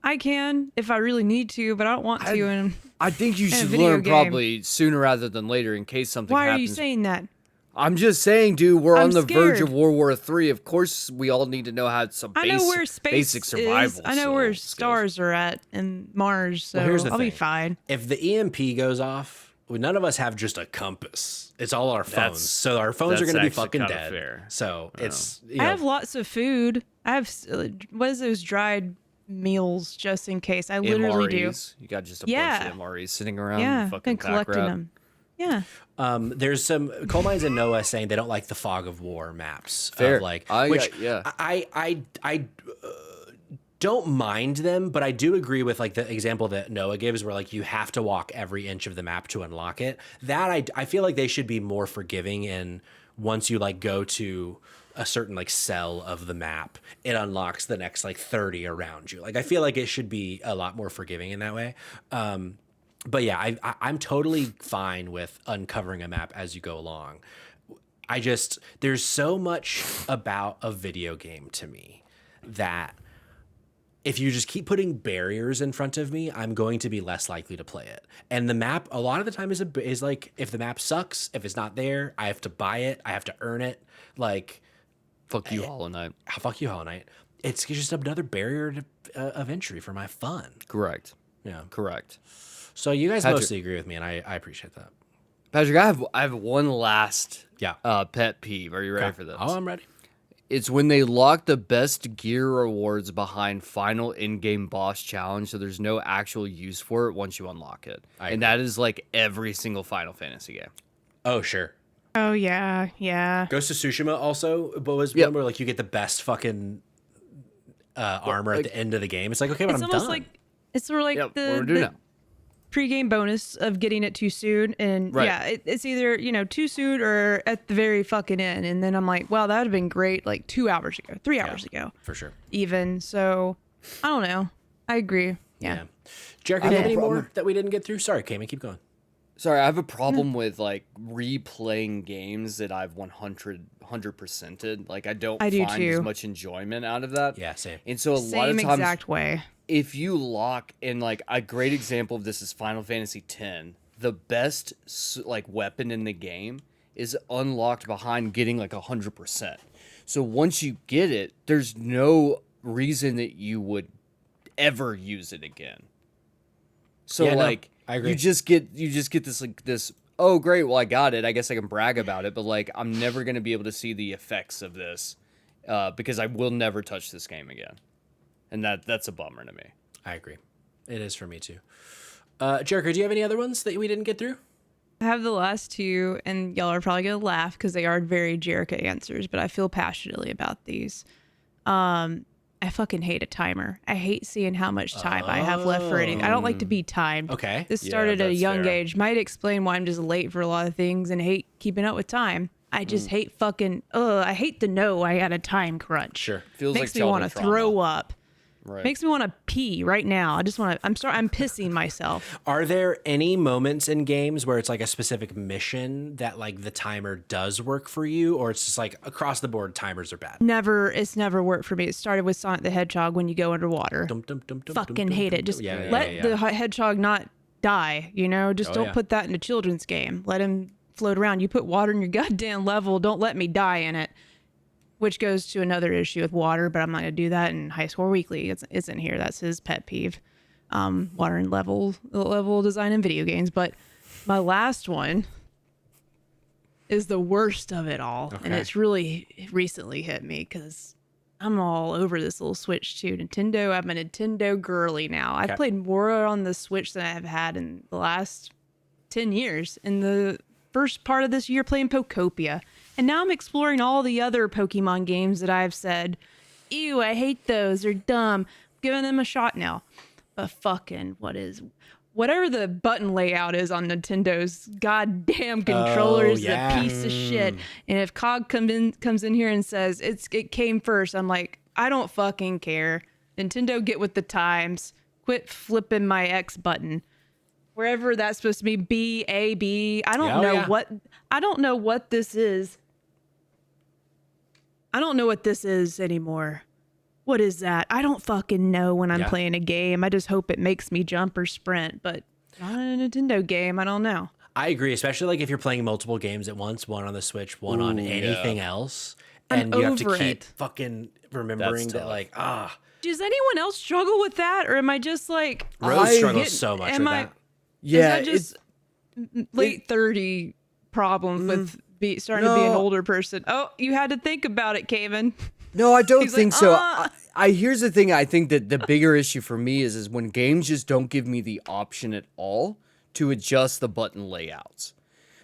I can if I really need to, but I don't want to. And I think you a should video learn game. probably sooner rather than later in case something why happens. are you saying that? I'm just saying, dude, we're I'm on the verge scared. of World War III. Of course, we all need to know how some I know basic, where space basic survival is. I know where skills. stars are at and Mars, so Well, here's the I'll be thing. fine. If the EMP goes off, well, none of us have just a compass. It's all our phones. That's- So our phones are that's going to be actually fucking kinda dead. fair. So it's, I have lots of food. I have what is those dried meals just in case. I literally do. MREs. You got just a Yeah. bunch of MREs sitting around. Yeah, fucking been collecting pack rat. them. Yeah. there's some coal mines in Noah saying they don't like the fog of war maps. Fair. Of like, I- which yeah. I don't mind them, but I do agree with like the example that Noah gives where like you have to walk every inch of the map to unlock it. That I feel like they should be more forgiving in once you like go to a certain like cell of the map, it unlocks the next like 30 around you. Like I feel like it should be a lot more forgiving in that way. But yeah, I'm totally fine with uncovering a map as you go along. There's so much about a video game to me that if you just keep putting barriers in front of me, I'm going to be less likely to play it. And the map, a lot of the time, is like, if the map sucks, if it's not there, I have to buy it, I have to earn it. Like, Fuck you, Hollow Knight. fuck you, Hollow Knight. It's just another barrier of entry for my fun. Correct. Yeah. Correct. So you guys Patrick. mostly agree with me, and I appreciate that. Patrick, I have one last Yeah. pet peeve. Are you ready for this? Oh, I'm ready. It's when they lock the best gear rewards behind final in-game boss challenge, so there's no actual use for it once you unlock it. And that is like every single Final Fantasy game. Oh, sure. Oh yeah, yeah. Ghost of Tsushima also was Yep. one where like you get the best fucking armor at the end of the game. It's like, okay, but It's I'm almost done. like it's sort of like Yep, what we're doing the now. pre-game bonus of getting it too soon, and Right. yeah, it's either too soon or at the very fucking end. And then I'm like, wow, that would have been great like 2 hours ago, 3 hours ago, For sure. even. So I don't know. I agree. Yeah. Jericho, do you have any problem. more that we didn't get through? Sorry, Cayman, keep going. Sorry, I have a problem with like replaying games that I've 100%ed. Like I don't I do find as too. much enjoyment out of that. Yeah, same. And so a lot Same of times exact way. if you lock in, like a great example of this is Final Fantasy X, the best like weapon in the game is unlocked behind getting like 100%. So once you get it, there's no reason that you would ever use it again. So Yeah, no, like I agree. you just get this like this, oh great, well I got it, I guess I can brag about it, but like I'm never going to be able to see the effects of this because I will never touch this game again. And that's a bummer to me. I agree. It is for me too. Jericho, do you have any other ones that we didn't get through? I have the last two, and y'all are probably gonna laugh because they are very Jericho answers, but I feel passionately about these. I fucking hate a timer. I hate seeing how much time I have left for anything. I don't like to be timed. Okay. This Yeah, started at a that's young fair. age. Might explain why I'm just late for a lot of things and hate keeping up with time. I just hate fucking. I hate to know I got a time crunch. Sure. Feels Makes like me want to childhood throw trauma. up. Right. Makes me want to pee right now. I just want to. I'm pissing myself. Are there any moments in games where it's like a specific mission that like the timer does work for you, or it's just like across the board timers are bad? It's never worked for me. It started with Sonic the Hedgehog when you go underwater. Dum, dum, dum, dum, Fucking dum, dum, hate dum, it. Just dum. Yeah, let yeah. the hedgehog not die. Just Oh, don't yeah. put that in a children's game. Let him float around. You put water in your goddamn level. Don't let me die in it. Which goes to another issue with water, but I'm not gonna do that in High Score Weekly. It's in here. That's his pet peeve. Water and level design in video games. But my last one is the worst of it all, and Okay. it's really recently hit me because I'm all over this little Switch too. Nintendo, I'm a Nintendo girly now. I've Okay. played more on the Switch than I've had in the last 10 years. In the first part of this year, playing Pokopia. And now I'm exploring all the other Pokemon games that I've said, ew, I hate those. They're dumb. Giving them a shot now. But fucking, whatever the button layout is on Nintendo's goddamn controller is yeah. a piece of shit. And if COG comes in here and says it came first, I'm like, I don't fucking care. Nintendo, get with the times. Quit flipping my X button. Wherever that's supposed to be, B, A, B. I don't know what this is. I don't know what this is anymore. What is that? I don't fucking know when I'm playing a game. I just hope it makes me jump or sprint, but not a Nintendo game. I don't know. I agree, especially like if you're playing multiple games at once, one on the Switch, one on anything else, and you have to keep fucking remembering that, like, Does anyone else struggle with that, or am I just like Rose struggles so much with that. Yeah, is that just late 30 problem with starting to be an older person? Oh, you had to think about it, Kaven. No, I don't think like, so. I here's the thing. I think that the bigger issue for me is when games just don't give me the option at all to adjust the button layouts,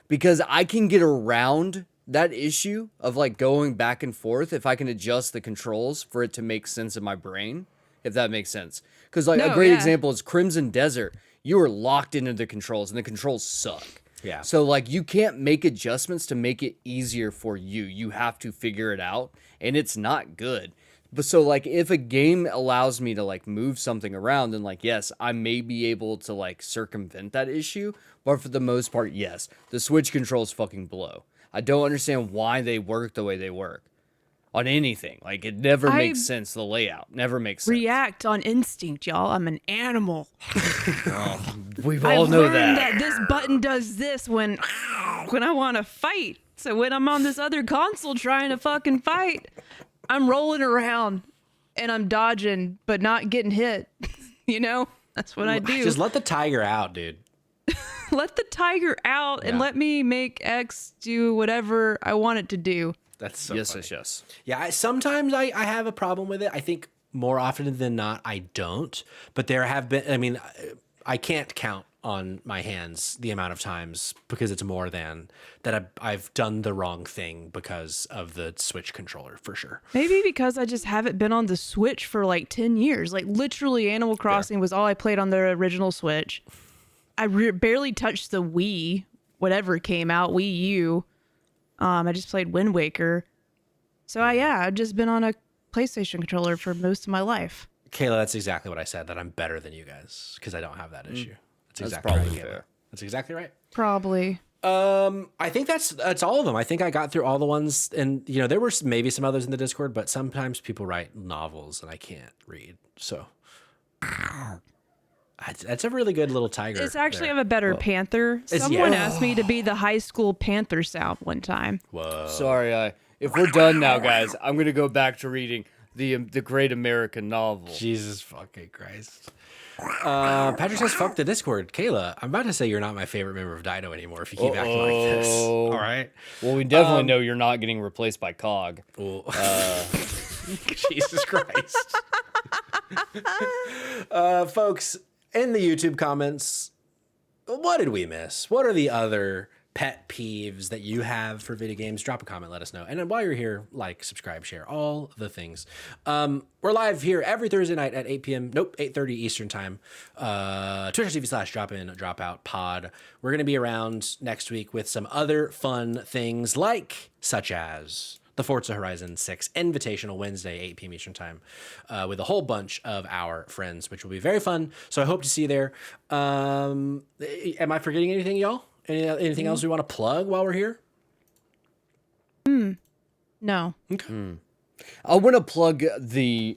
because I can get around that issue of like going back and forth if I can adjust the controls for it to make sense in my brain, if that makes sense. Because like a great example is Crimson Desert. You are locked into the controls, and the controls suck. Yeah. So like you can't make adjustments to make it easier for you. You have to figure it out, and it's not good. But so like if a game allows me to like move something around, then like yes, I may be able to like circumvent that issue. But for the most part, yes, the Switch controls fucking blow. I don't understand why they work the way they work on anything. Like it never makes sense. The layout never makes sense. React on instinct, y'all. I'm an animal. We've all know that this button does this when I want to fight. So when I'm on this other console trying to fucking fight, I'm rolling around and I'm dodging but not getting hit. You know, that's what I do. Just let the tiger out, dude. Let the tiger out and let me make X do whatever I want it to do. That's so yes, funny. yes. Yeah, sometimes I have a problem with it. I think more often than not, I don't. But there have been, I mean, I can't count on my hands the amount of times, because it's more than that I've done the wrong thing because of the Switch controller, for sure. Maybe because I just haven't been on the Switch for like 10 years. Like literally Animal Crossing was all I played on the original Switch. I barely touched the Wii, whatever came out, Wii U. I just played Wind Waker. So I've just been on a PlayStation controller for most of my life. Kayla, that's exactly what I said, that I'm better than you guys because I don't have that issue. That's exactly probably right, Kayla. fair. That's exactly right. Probably. I think that's all of them. I think I got through all the ones, and you know there were maybe some others in the Discord, but sometimes people write novels and I can't read. So that's a really good little tiger. It's actually there. have a better Whoa. panther. Someone asked me to be the high school panther sound one time. Whoa. Sorry, if we're done now, guys, I'm gonna go back to reading the Great American Novel. Jesus fucking Christ. Patrick says, fuck the Discord. Kayla, I'm about to say you're not my favorite member of Dido anymore if you keep acting like this. All right. Well, we definitely know you're not getting replaced by COG. Jesus Christ. Folks, in the YouTube comments, what did we miss? What are the other pet peeves that you have for video games? Drop a comment, let us know. And then while you're here, like, subscribe, share, all the things. We're live here every Thursday night at 8 p.m. Nope, 8:30 Eastern time. Twitch.tv/dropin/dropout pod. We're going to be around next week with some other fun things such as the Forza Horizon 6 Invitational Wednesday, 8 p.m. Eastern time, with a whole bunch of our friends, which will be very fun. So I hope to see you there. Am I forgetting anything, y'all? Anything else we want to plug while we're here? No. Okay. I want to plug the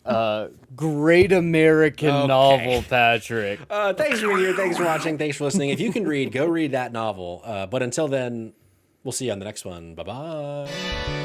Great American Novel, Patrick. Thanks for being here. Thanks for watching. Thanks for listening. If you can read, go read that novel. But until then, we'll see you on the next one. Bye-bye.